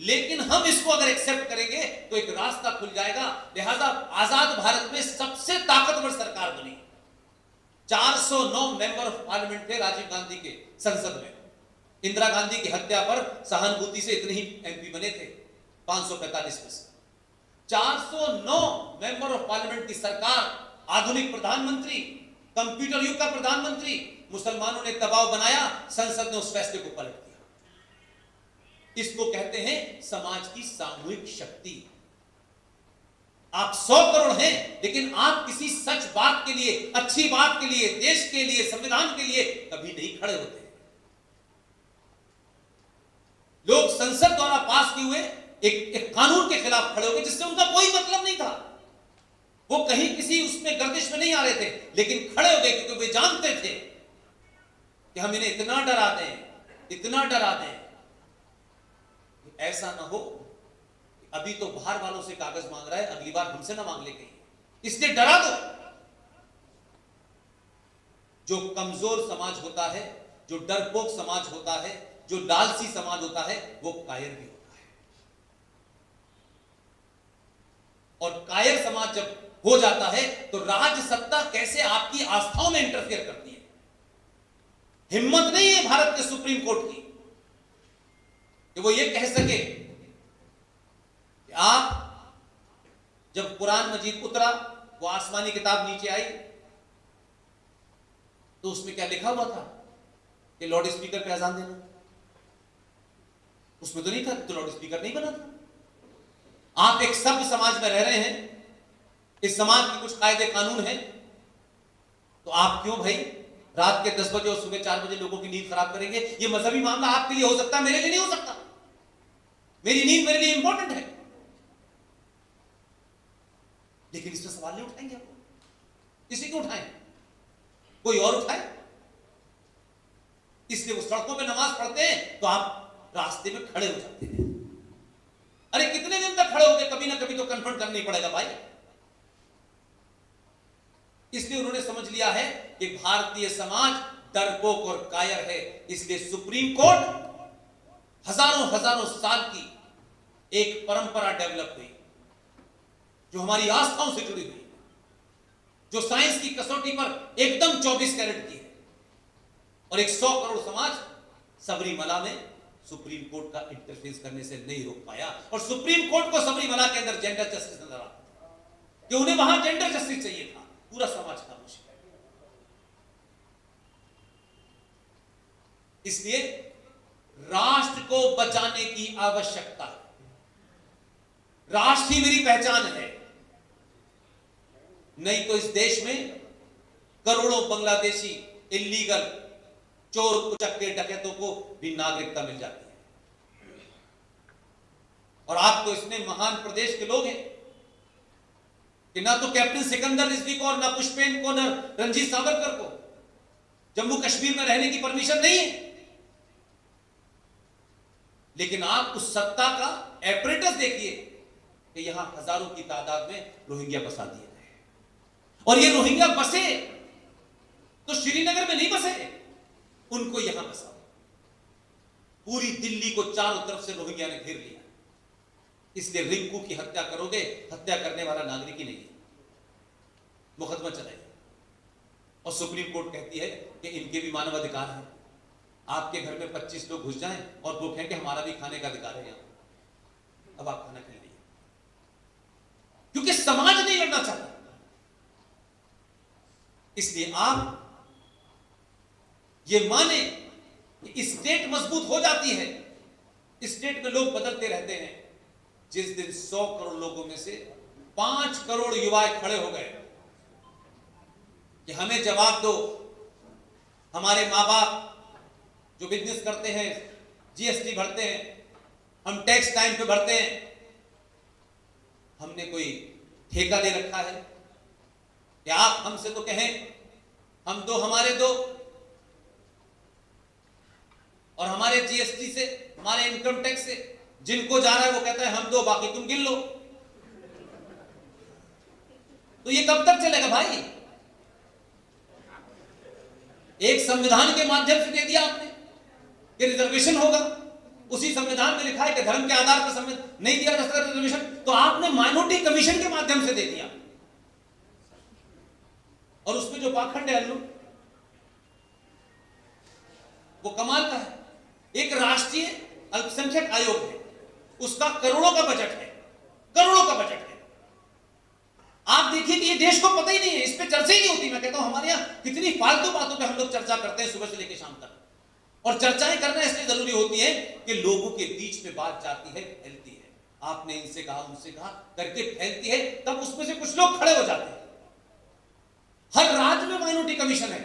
लेकिन हम इसको अगर एक्सेप्ट करेंगे तो एक रास्ता खुल जाएगा। लिहाजा आजाद भारत में सबसे ताकतवर सरकार बनी। 409 मेंबर ऑफ पार्लियामेंट थे राजीव गांधी के संसद में। इंदिरा गांधी की हत्या पर सहानुभूति से इतने ही एमपी बने थे। 545 में से 409 मेंबर ऑफ पार्लियामेंट की सरकार, आधुनिक प्रधानमंत्री, कंप्यूटर युग का प्रधानमंत्री, मुसलमानों ने दबाव बनाया, संसद ने उस फैसले को पलट दिया। इसको कहते हैं समाज की सामूहिक शक्ति। आप 100 करोड़ हैं, लेकिन आप किसी सच बात के लिए, अच्छी बात के लिए, देश के लिए, संविधान के लिए कभी नहीं खड़े होते। लोग संसद द्वारा पास किए हुए एक कानून के खिलाफ खड़े हो गए, जिससे उनका कोई मतलब नहीं था। वो कहीं किसी उसमें गर्दिश में नहीं आ रहे थे, लेकिन खड़े हो गए क्योंकि वे जानते थे कि हम इन्हें इतना डरा दें, इतना डरा दें, ऐसा ना हो अभी तो बाहर वालों से कागज मांग रहा है, अगली बार हमसे ना मांग ले कहीं, इसलिए डरा दो। जो कमजोर समाज होता है, जो डरपोक समाज होता है, जो लालची समाज होता है, वो कायर भी होता है। और कायर समाज जब हो जाता है तो राज सत्ता कैसे आपकी आस्थाओं में इंटरफेयर करती है। हिम्मत नहीं है भारत के सुप्रीम कोर्ट की कि वो ये कह सके कि आप जब कुरान मजीद उतरा, वो आसमानी किताब नीचे आई, तो उसमें क्या लिखा हुआ था कि लाउड स्पीकर पे अजान देना? उसमें तो नहीं था, तो लाउड स्पीकर नहीं बना था। आप एक सभ्य समाज में रह रहे हैं, इस समाज के कुछ कायदे कानून हैं, तो आप क्यों भाई रात के 10 बजे और सुबह 4 बजे लोगों की नींद खराब करेंगे? ये मजहबी मामला आपके लिए हो सकता है, मेरे लिए नहीं हो सकता। मेरी नींद मेरे लिए इंपॉर्टेंट है, लेकिन इसमें सवाल नहीं उठाएंगे आप। किसी क्यों उठाएं? कोई और उठाए। इसलिए वो सड़कों पे नमाज पढ़ते हैं तो आप रास्ते में खड़े हो जाते हैं। अरे कितने दिन तक खड़े होंगे? कभी ना कभी तो कन्फ्रंट करना ही पड़ेगा भाई। इसलिए उन्होंने समझ लिया है कि भारतीय समाज डरपोक और कायर है। इसलिए सुप्रीम कोर्ट हजारों हजारों साल की एक परंपरा डेवलप हुई, जो हमारी आस्थाओं से जुड़ी हुई, जो साइंस की कसौटी पर एकदम 24 कैरेट की है। और एक 100 करोड़ समाज सबरीमला में सुप्रीम कोर्ट का इंटरफेरेंस करने से नहीं रोक पाया। और सुप्रीम कोर्ट को सबरीमला के अंदर जेंडर जस्टिस नजर आता था कि उन्हें वहां जेंडर जस्टिस चाहिए था। पूरा समाज खामोश है। इसलिए राष्ट्र को बचाने की आवश्यकता है। राष्ट्र ही मेरी पहचान है, नहीं तो इस देश में करोड़ों बांग्लादेशी इल्लीगल चोर उचक्के डकैतों को भी नागरिकता मिल जाती है। और आप तो इतने महान प्रदेश के लोग हैं कि ना तो कैप्टन सिकंदर रिजवी को और ना पुष्पेन को ना रणजीत सावरकर को जम्मू कश्मीर में रहने की परमिशन नहीं है, लेकिन आप उस सत्ता का एपरेटस देखिए कि यहां हजारों की तादाद में रोहिंग्या बसा दिए गए। और ये रोहिंग्या बसे तो श्रीनगर में नहीं बसे, उनको यहां बसा। पूरी दिल्ली को चारों तरफ से रोहिंग्या ने घेर लिया। इसलिए रिंकू की हत्या करोगे, हत्या करने वाला नागरिक ही नहीं है, मुकदमा चलाइए। और सुप्रीम कोर्ट कहती है कि इनके भी मानव अधिकार है। आपके घर में 25 लोग घुस जाएं और वो कहें कि हमारा भी खाने का अधिकार है यहां, अब आप खाना खा लीजिए, क्योंकि समाज नहीं लड़ना चाहता। इसलिए आप ये माने कि स्टेट मजबूत हो जाती है, स्टेट में लोग बदलते रहते हैं। जिस दिन 100 करोड़ लोगों में से 5 करोड़ युवाएं खड़े हो गए कि हमें जवाब दो, हमारे माँ बाप जो बिजनेस करते हैं, जीएसटी भरते हैं, हम टैक्स टाइम पे भरते हैं, हमने कोई ठेका ले रखा है कि आप हमसे तो कहें हम दो, हमारे दो, और हमारे जीएसटी से, हमारे इनकम टैक्स से जिनको जा रहा है वो कहता है हम दो, बाकी तुम गिन लो। तो ये कब तक चलेगा भाई? एक संविधान के माध्यम से दे दिया आपने कि रिजर्वेशन होगा, उसी संविधान में लिखा है कि धर्म के आधार पर नहीं दिया जा सकता रिजर्वेशन, तो आपने माइनॉरिटी कमीशन के माध्यम से दे दिया। और उसमें जो पाखंड है अल्लू, वो कमाल का है। एक राष्ट्रीय अल्पसंख्यक आयोग है, उसका करोड़ों का बजट है, करोड़ों का बजट है। आप देखिए कि ये देश को पता ही नहीं है, इस पे चर्चा ही नहीं होती। मैं कहता हूं हमारे यहां कितनी फालतू बातों पे हम लोग चर्चा करते हैं सुबह से लेकर शाम तक, और चर्चाएं करना इसलिए जरूरी होती है कि लोगों के बीच में बात जाती है, फैलती है। आपने इनसे कहा, उनसे कहा करके फैलती है, तब उसमें से कुछ लोग खड़े हो जाते हैं। हर राज्य में माइनॉरिटी कमीशन है,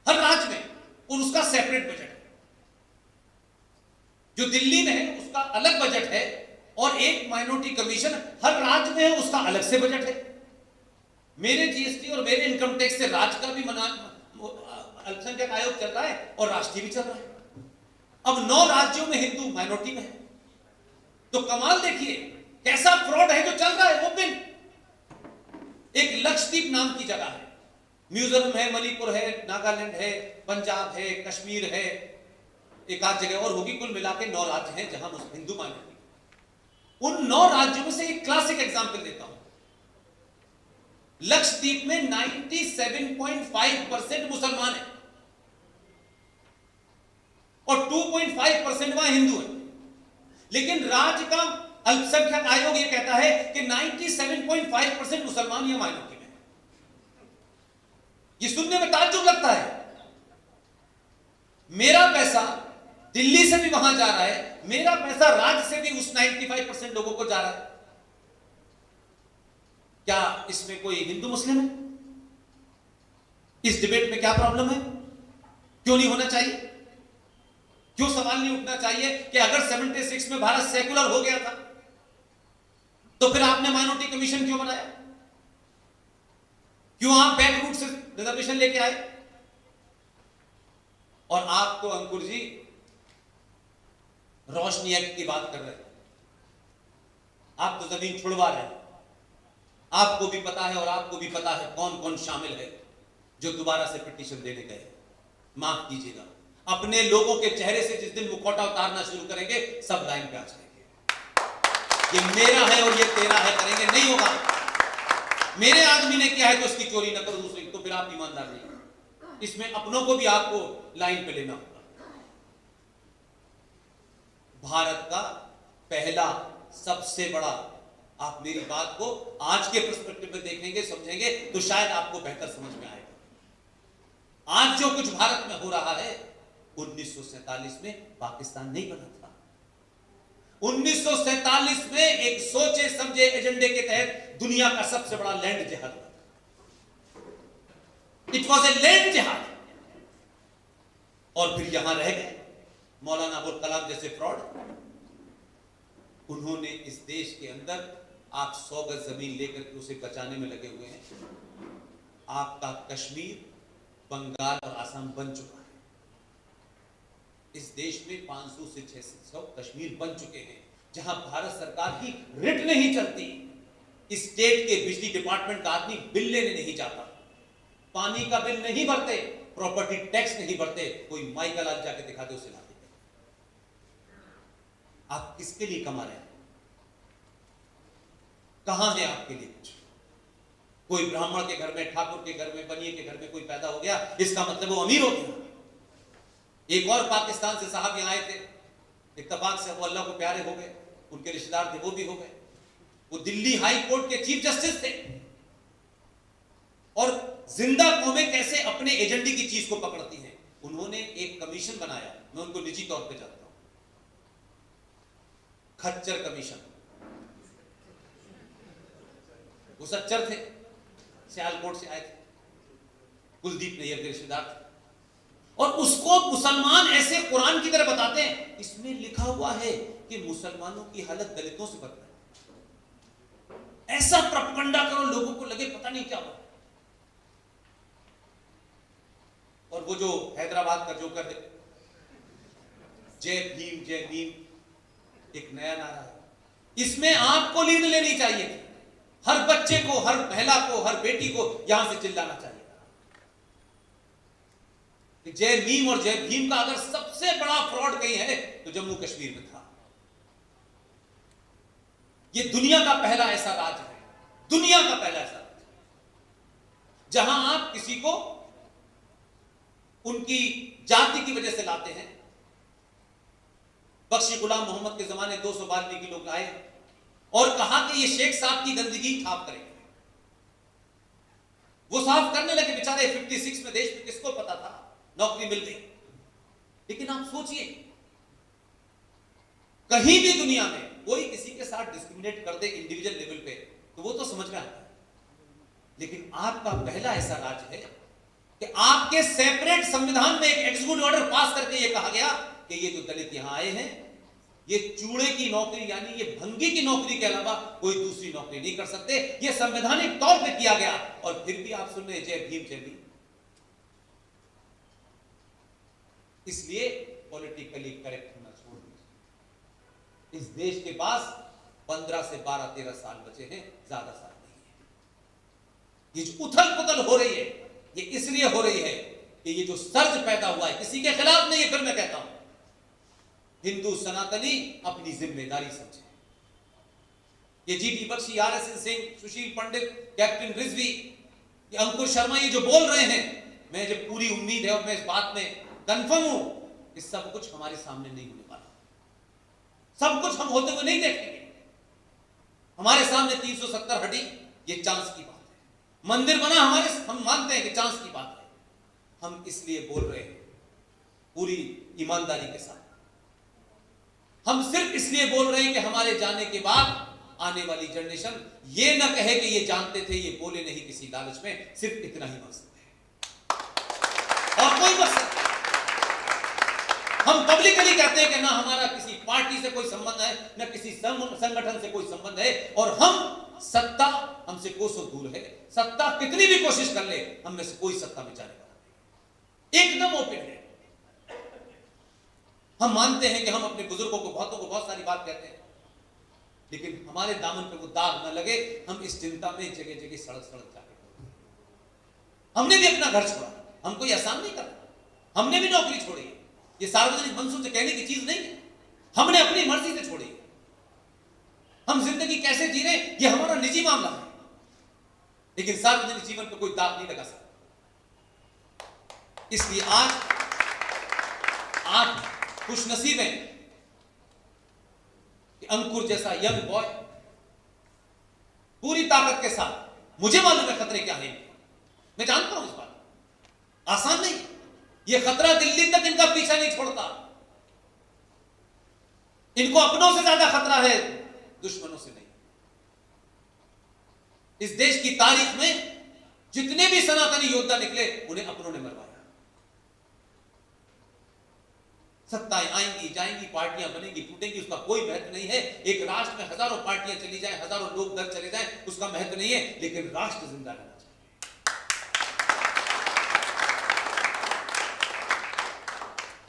हर राज्य में, और उसका सेपरेट बजट है। जो दिल्ली में है उसका अलग बजट है, और एक माइनॉरिटी कमीशन हर राज्य में है, उसका अलग से बजट है। मेरे जीएसटी और मेरे इनकम टैक्स से राज्य का भी अल्पसंख्यक आयोग चल रहा है और राष्ट्रीय भी चल रहा है। अब 9 राज्यों में हिंदू माइनॉरिटी में है, तो कमाल देखिए कैसा फ्रॉड है जो चल रहा है ओपन। एक लक्षद्वीप नाम की जगह है, मिजोरम है, मणिपुर है, नागालैंड है, पंजाब है, कश्मीर है, एक आध जगह और होगी, कुल मिला के 9 राज्य हैं जहां हिंदू माइनॉरिटी। उन 9 राज्यों में से एक क्लासिक एग्जांपल देता हूं। लक्षद्वीप में 97.5% मुसलमान है और 2.5% वहां हिंदू है, लेकिन राज्य का अल्पसंख्यक आयोग यह कहता है कि 97.5% मुसलमान या माइनॉरिटी में है। यह सुनने में ताज्जुब लगता है। मेरा पैसा दिल्ली से भी वहां जा रहा है, मेरा पैसा राज्य से भी उस 95% लोगों को जा रहा है। क्या इसमें कोई हिंदू मुस्लिम है? इस डिबेट में क्या प्रॉब्लम है? क्यों नहीं होना चाहिए? क्यों सवाल नहीं उठना चाहिए कि अगर 76 में भारत सेकुलर हो गया था तो फिर आपने माइनॉरिटी कमीशन क्यों बनाया? क्यों आप बैक रूट से रिजर्वेशन लेके आए? और आप तो अंकुर जी रोशनी एक्ट की बात कर रहे हैं, आप तो जमीन छुड़वा रहे हैं। आपको भी पता है और आपको भी पता है कौन कौन शामिल है जो दोबारा से पिटीशन देने गए। माफ कीजिएगा, अपने लोगों के चेहरे से जिस दिन मुखौटा उतारना शुरू करेंगे सब लाइन पे आ जाएंगे। ये मेरा है और ये तेरा है करेंगे, नहीं होगा। मेरे आदमी ने किया है तो उसकी चोरी न करो दूसरी, तो फिर आप ईमानदार नहीं। इसमें अपनों को भी आपको लाइन पे लेना होगा। भारत का पहला सबसे बड़ा, आप मेरी बात को आज के पर्सपेक्टिव में देखेंगे, समझेंगे तो शायद आपको बेहतर समझ में आएगा। आज जो कुछ भारत में हो रहा है 1947 में पाकिस्तान नहीं बना था। 1947 में एक सोचे समझे एजेंडे के तहत दुनिया का सबसे बड़ा लैंड जिहाद हुआ। इट वॉज ए लैंड जिहाद। और फिर यहां रह गए मौलाना अबुल कलाम जैसे फ्रॉड। उन्होंने इस देश के अंदर, आप 100 गज जमीन लेकर के उसे बचाने में लगे हुए हैं। आपका कश्मीर, बंगाल और आसाम बन चुका है। इस देश में 500 से 600 कश्मीर बन चुके हैं जहां भारत सरकार की रिट नहीं चलती। स्टेट के बिजली डिपार्टमेंट का आदमी बिल लेने नहीं जाता, पानी का बिल नहीं भरते, प्रॉपर्टी टैक्स नहीं भरते। कोई माई का लाल जाके दिखा दे उसे ला दे। आप किसके लिए कमा रहे हैं? कहां है आपके लिए कुछ? कोई ब्राह्मण के घर में, ठाकुर के घर में, बनिए के घर में कोई पैदा हो गया, इसका मतलब वो अमीर हो गया। एक और पाकिस्तान से साहब यहां आए थे, इत्तेफाक से वो अल्लाह को प्यारे हो गए, उनके रिश्तेदार थे वो भी हो गए। वो दिल्ली हाई कोर्ट के चीफ जस्टिस थे। और जिंदा कौमें कैसे अपने एजेंडे की चीज को पकड़ती हैं। उन्होंने एक कमीशन बनाया, मैं उनको निजी तौर पे जानता हूं, खच्चर कमीशन। वो सच्चर थे, सियालकोट से आए थे, कुलदीप नैयर के रिश्तेदार थे। और उसको मुसलमान ऐसे कुरान की तरह बताते हैं, इसमें लिखा हुआ है कि मुसलमानों की हालत दलितों से बदतर है। ऐसा प्रोपेगेंडा करो लोगों को लगे पता नहीं क्या हुआ। और वो जो हैदराबाद का जोकर है, जय भीम जय भीम, एक नया नारा है। इसमें आपको लीड लेनी चाहिए थी। हर बच्चे को, हर महिला को, हर बेटी को यहां से चिल्लाना चाहिए कि जय भीम और जय भीम का अगर सबसे बड़ा फ्रॉड कहीं है तो जम्मू कश्मीर में था। यह दुनिया का पहला ऐसा राज्य है, दुनिया का पहला ऐसा राज्य जहां आप किसी को उनकी जाति की वजह से लाते हैं, बख्शी गुलाम मोहम्मद के जमाने 200 वाल्मीकि लोग आए और कहा कि ये शेख साहब की गंदगी साफ करेंगे। वो साफ करने लगे बेचारे। 56 में देश में किसको पता था, नौकरी मिल गई। लेकिन आप सोचिए, कहीं भी दुनिया में कोई किसी के साथ डिस्क्रिमिनेट कर दे इंडिविजुअल लेवल पे तो वो तो समझ में आता है, लेकिन आपका पहला ऐसा राज्य है कि आपके सेपरेट संविधान में एक एग्जीक्यूटिव ऑर्डर पास करके ये कहा गया कि ये जो दलित यहां आए हैं ये चूड़े की नौकरी यानी ये भंगी की नौकरी के अलावा कोई दूसरी नौकरी नहीं कर सकते। ये संवैधानिक तौर पे किया गया और फिर भी आप सुन रहे जय भीम जय भीम। इसलिए पॉलिटिकली करेक्ट होना छोड़ दीजिए। इस देश के पास 15 से 12-13 साल बचे हैं, ज्यादा साल नहीं है। ये जो उथल पुथल हो रही है ये इसलिए हो रही है कि ये जो सर्ज पैदा हुआ है किसी के खिलाफ नहीं है, फिर मैं कहता हूं हिंदू सनातनी अपनी जिम्मेदारी समझे। ये जीडी बख्शी, RSN सिंह, सुशील पंडित, कैप्टन रिजवी, ये अंकुर शर्मा, ये जो बोल रहे हैं, मैं जब पूरी उम्मीद है और मैं इस बात में कंफर्म हूं कि सब कुछ हमारे सामने नहीं होने वाला, सब कुछ हम होते हुए नहीं देखेंगे। हमारे सामने 370 हटी, ये चांस की बात है। मंदिर बना हमारे, हम मानते हैं कि चांस की बात है। हम इसलिए बोल रहे हैं पूरी ईमानदारी के साथ, हम सिर्फ इसलिए बोल रहे हैं कि हमारे जाने के बाद आने वाली जनरेशन ये ना कहे कि ये जानते थे, ये बोले नहीं किसी लालच में। सिर्फ इतना ही मकसद है और कोई मकसद। हम पब्लिकली कहते हैं कि ना हमारा किसी पार्टी से कोई संबंध है, ना किसी संगठन से कोई संबंध है, और हम सत्ता हमसे कोसों दूर है। सत्ता कितनी भी कोशिश कर ले, हम में से कोई सत्ता में जाने वाला नहीं, एकदम ओपन है। हम मानते हैं कि हम अपने बुजुर्गों को, बहुतों को बहुत सारी बात कहते हैं, लेकिन हमारे दामन पे वो दाग न लगे, हम इस चिंता में जगह जगह सड़क सड़क जाके। हमने भी अपना घर छोड़ा, हम कोई आसान नहीं कर, हमने भी नौकरी छोड़ी। ये सार्वजनिक मंचों से कहने की चीज नहीं है, हमने अपनी मर्जी से छोड़ी। हम जिंदगी कैसे जी रहे ये हमारा निजी मामला है, लेकिन सार्वजनिक जीवन पर कोई दाग नहीं लगा सकता। इसलिए आज आप खुश नसीब हैं कि अंकुर जैसा यंग बॉय पूरी ताकत के साथ, मुझे मालूम है खतरे क्या हैं, मैं जानता हूं इस बात, आसान नहीं। ये खतरा दिल्ली तक इनका पीछा नहीं छोड़ता। इनको अपनों से ज्यादा खतरा है, दुश्मनों से नहीं। इस देश की तारीख में जितने भी सनातनी योद्धा निकले उन्हें अपनों ने मरवाया। सत्ताएं आएंगी जाएंगी, पार्टियां बनेंगी टूटेंगी, उसका कोई महत्व नहीं है। एक राष्ट्र में हजारों पार्टियां चली जाएं, हजारों लोग दल चले जाएं, उसका महत्व नहीं है, लेकिन राष्ट्र जिंदा रहना चाहिए।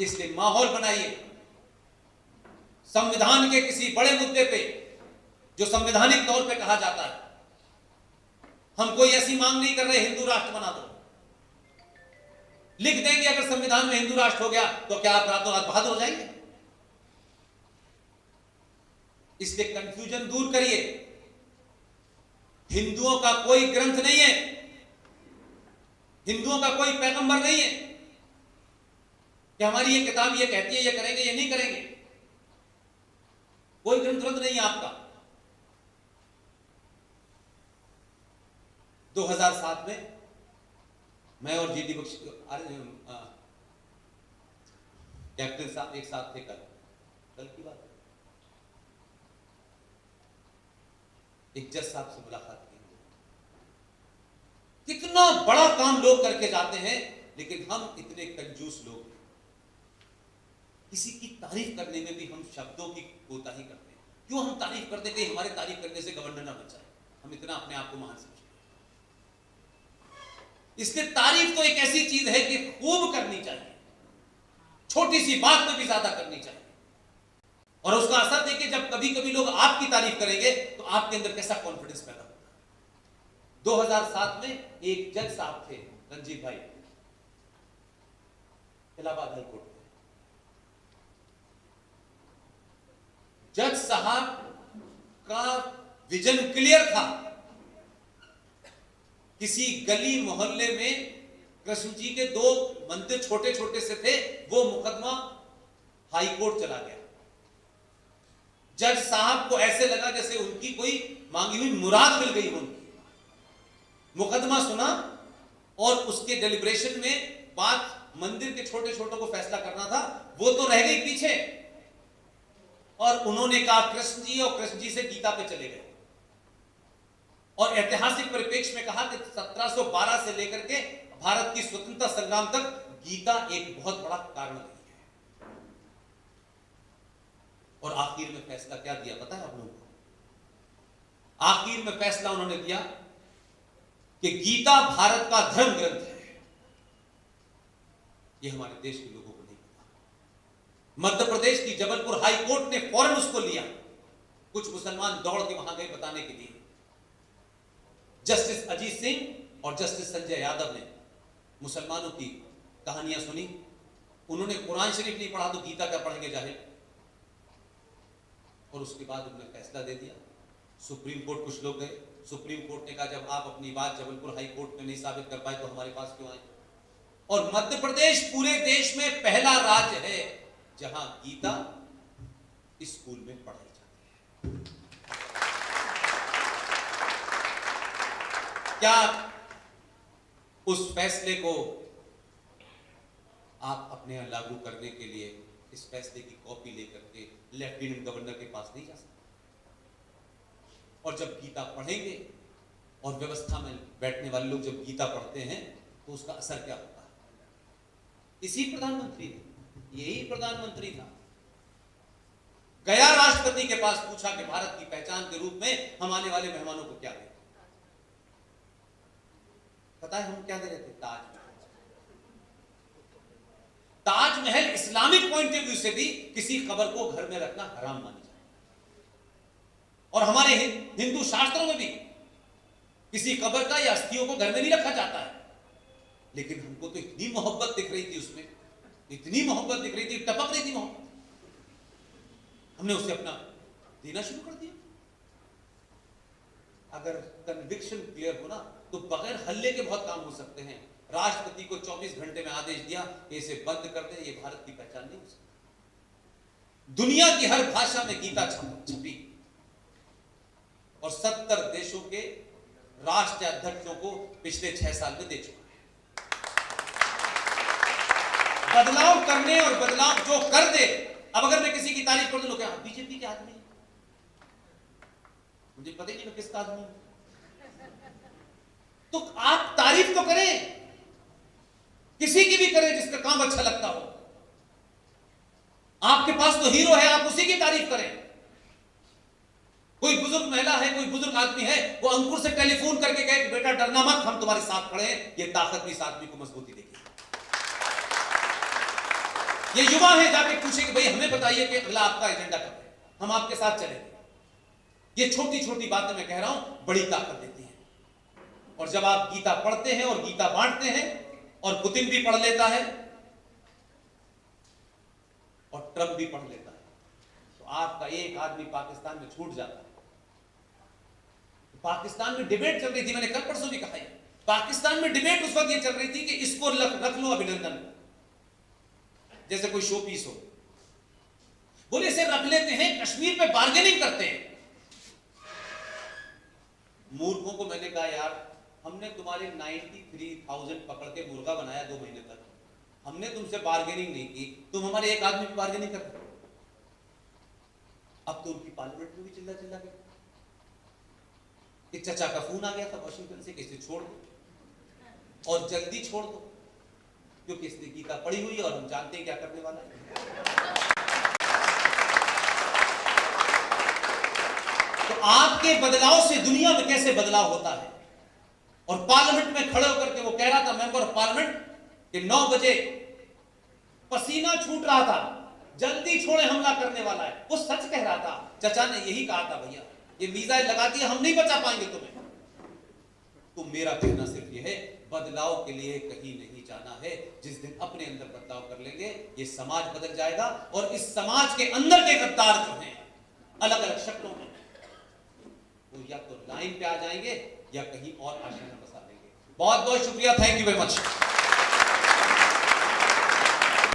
इसलिए माहौल बनाइए। संविधान के किसी बड़े मुद्दे पे जो संवैधानिक तौर पे कहा जाता है, हम कोई ऐसी मांग नहीं कर रहे हिंदू राष्ट्र बना दो। लिख देंगे अगर संविधान में हिंदू राष्ट्र हो गया तो क्या आप रातों रात बहादुर हो जाएंगे? इसलिए कंफ्यूजन दूर करिए। हिंदुओं का कोई ग्रंथ नहीं है, हिंदुओं का कोई पैगंबर नहीं है कि हमारी ये किताब ये कहती है ये करेंगे ये नहीं करेंगे। कोई ग्रंथ नहीं है आपका। 2007 में मैं और जीडी बख्शी कैप्टन साहब एक साथ थे। कल की बात है, एक जज साहब से मुलाकात की। कितना बड़ा काम लोग करके जाते हैं, लेकिन हम इतने कंजूस लोग हैं। किसी की तारीफ करने में भी हम शब्दों की कोताही करते हैं। क्यों हम तारीफ करते हैं कि हमारे तारीफ करने से गवर्नर ना बन जाए, हम इतना अपने आप को महान समझते हैं। इसलिए तारीफ तो एक ऐसी चीज है कि खूब करनी चाहिए, छोटी सी बात में भी ज्यादा करनी चाहिए, और उसका असर देखिए जब कभी कभी लोग आपकी तारीफ करेंगे तो आपके अंदर कैसा कॉन्फिडेंस पैदा होता है। 2007 में एक जज साहब थे, रंजीत भाई, इलाहाबाद हाई कोर्ट में। जज साहब का विजन क्लियर था। किसी गली मोहल्ले में कृष्ण जी के 2 मंदिर छोटे छोटे से थे, वो मुकदमा हाई कोर्ट चला गया। जज साहब को ऐसे लगा जैसे उनकी कोई मांगी हुई मुराद मिल गई उनकी। मुकदमा सुना और उसके डेलिब्रेशन में बात मंदिर के छोटे छोटों को फैसला करना था, वो तो रह गई पीछे। और उन्होंने कहा कृष्ण जी, और कृष्ण जी से गीता पे चले गए और ऐतिहासिक परिप्रेक्ष्य में कहा कि 1712 से लेकर के भारत की स्वतंत्रता संग्राम तक गीता एक बहुत बड़ा कारण रही है। और आखिर में फैसला क्या दिया पता है आप लोगों को? आखिर में फैसला उन्होंने दिया कि गीता भारत का धर्म ग्रंथ है। यह हमारे देश के लोगों को नहीं पता। मध्य प्रदेश की जबलपुर हाई कोर्ट ने फौरन उसको लिया। कुछ मुसलमान दौड़ के वहां गए बताने के लिए। जस्टिस अजीत सिंह और जस्टिस संजय यादव ने मुसलमानों की कहानियां सुनी। उन्होंने कुरान शरीफ नहीं पढ़ा तो गीता क्या पढ़ेंगे जाहिल। और उसके बाद उन्होंने फैसला दे दिया। सुप्रीम कोर्ट कुछ लोग गए। सुप्रीम कोर्ट ने कहा जब आप अपनी बात जबलपुर हाई कोर्ट में नहीं साबित कर पाए तो हमारे पास क्यों आए। और मध्य प्रदेश पूरे देश में पहला राज्य है जहां गीता स्कूल में पढ़ाई जाती है। क्या उस फैसले को आप अपने यहां लागू करने के लिए इस फैसले की कॉपी लेकर के लेफ्टिनेंट गवर्नर के पास नहीं जा सकते? और जब गीता पढ़ेंगे और व्यवस्था में बैठने वाले लोग जब गीता पढ़ते हैं तो उसका असर क्या होता है? इसी प्रधानमंत्री ने, यही प्रधानमंत्री था, गया राष्ट्रपति के पास, पूछा कि भारत की पहचान के रूप में हम आने वाले मेहमानों को क्या दें। पता है हम क्या दे रहे थे? Taj Mahal Islamic point of view से भी किसी कब्र को घर में रखना हराम माना जाए। और हमारे हिंदू शास्त्रों में भी किसी कब्र का या अस्थियों को घर में नहीं रखा जाता है। लेकिन हमको तो इतनी मोहब्बत दिख रही थी उसमें, इतनी मोहब्बत दिख रही थी, टपक रही थी मोहब्बत, हमने उसे अपना देना शुरू कर दिया। अगर कन्विक्शन क्लियर हो ना तो बगैर हल्ले के बहुत काम हो सकते हैं। राष्ट्रपति को 24 घंटे में आदेश दिया कि इसे बंद कर दे, ये भारत की पहचान नहीं हो सकती। दुनिया की हर भाषा में गीता छपी और 70 देशों के राष्ट्र अध्यक्षों को पिछले 6 साल में दे चुका है। बदलाव करने और बदलाव जो कर दे। अब अगर मैं किसी की तारीफ कर दूं, क्या बीजेपी के आदमी, मुझे पता ही नहीं मैं किसका आदमी हूं। तो आप तारीफ तो करें, किसी की भी करें जिसका काम अच्छा लगता हो। आपके पास तो हीरो है, आप उसी की तारीफ करें। कोई बुजुर्ग महिला है, कोई बुजुर्ग आदमी है, वो अंकुर से टेलीफोन करके कहे कि बेटा डरना मत, हम तुम्हारे साथ खड़े हैं, ये ताकत भी इस आदमी को मजबूती देगी। ये युवा है, जाके पूछे कि भाई हमें बताइए कि अगला आपका एजेंडा क्या है, हम आपके साथ चलेंगे। ये छोटी छोटी बातें मैं कह रहा हूं, बड़ी ताकत देती है। और जब आप गीता पढ़ते हैं और गीता बांटते हैं, और पुतिन भी पढ़ लेता है और ट्रंप भी पढ़ लेता है, तो आपका एक आदमी पाकिस्तान में छूट जाता है। पाकिस्तान में डिबेट चल रही थी, मैंने कल परसों भी कहा है, पाकिस्तान में डिबेट उस वक्त ये चल रही थी कि इसको रख लो अभिनंदन, जैसे कोई शो पीस हो। बोले इसे रख लेते हैं, कश्मीर पे बार्गेनिंग करते हैं। मूर्खों को मैंने कहा यार, हमने तुम्हारे 93,000 पकड़ के मुर्गा बनाया 2 महीने तक, हमने तुमसे बार्गेनिंग नहीं की, तुम हमारे एक आदमी की बार्गेनिंग करते। अब तो उनकी पार्लियामेंट में भी चिल्ला चिल्ला के एक चचा का फोन आ गया था वाशिंगटन से, किसी छोड़ दो और जल्दी छोड़ दो, क्योंकि इसने गीता पढ़ी हुई है और हम जानते हैं क्या करने वाला है। तो आपके बदलाव से दुनिया में कैसे बदलाव होता है। और पार्लियामेंट में खड़े होकर के वो कह रहा था, मेंबर ऑफ पार्लियामेंट, कि 9 बजे पसीना छूट रहा था, जल्दी छोड़े हमला करने वाला है। वो सच कह रहा था, चचा ने यही कहा था, भैया ये मिसाइल लगा दिया, हम नहीं बचा पाएंगे तुम्हें। तो मेरा कहना सिर्फ ये है, बदलाव के लिए कहीं नहीं जाना है। जिस दिन अपने अंदर बदलाव कर लेंगे, ये समाज बदल जाएगा। और इस समाज के अंदर के गद्दार जो हैं अलग अलग शक्लों में, वो या तो लाइन पे आ जाएंगे या कहीं और आशंका बसा लेंगे। बहुत बहुत शुक्रिया, थैंक यू वेरी मच।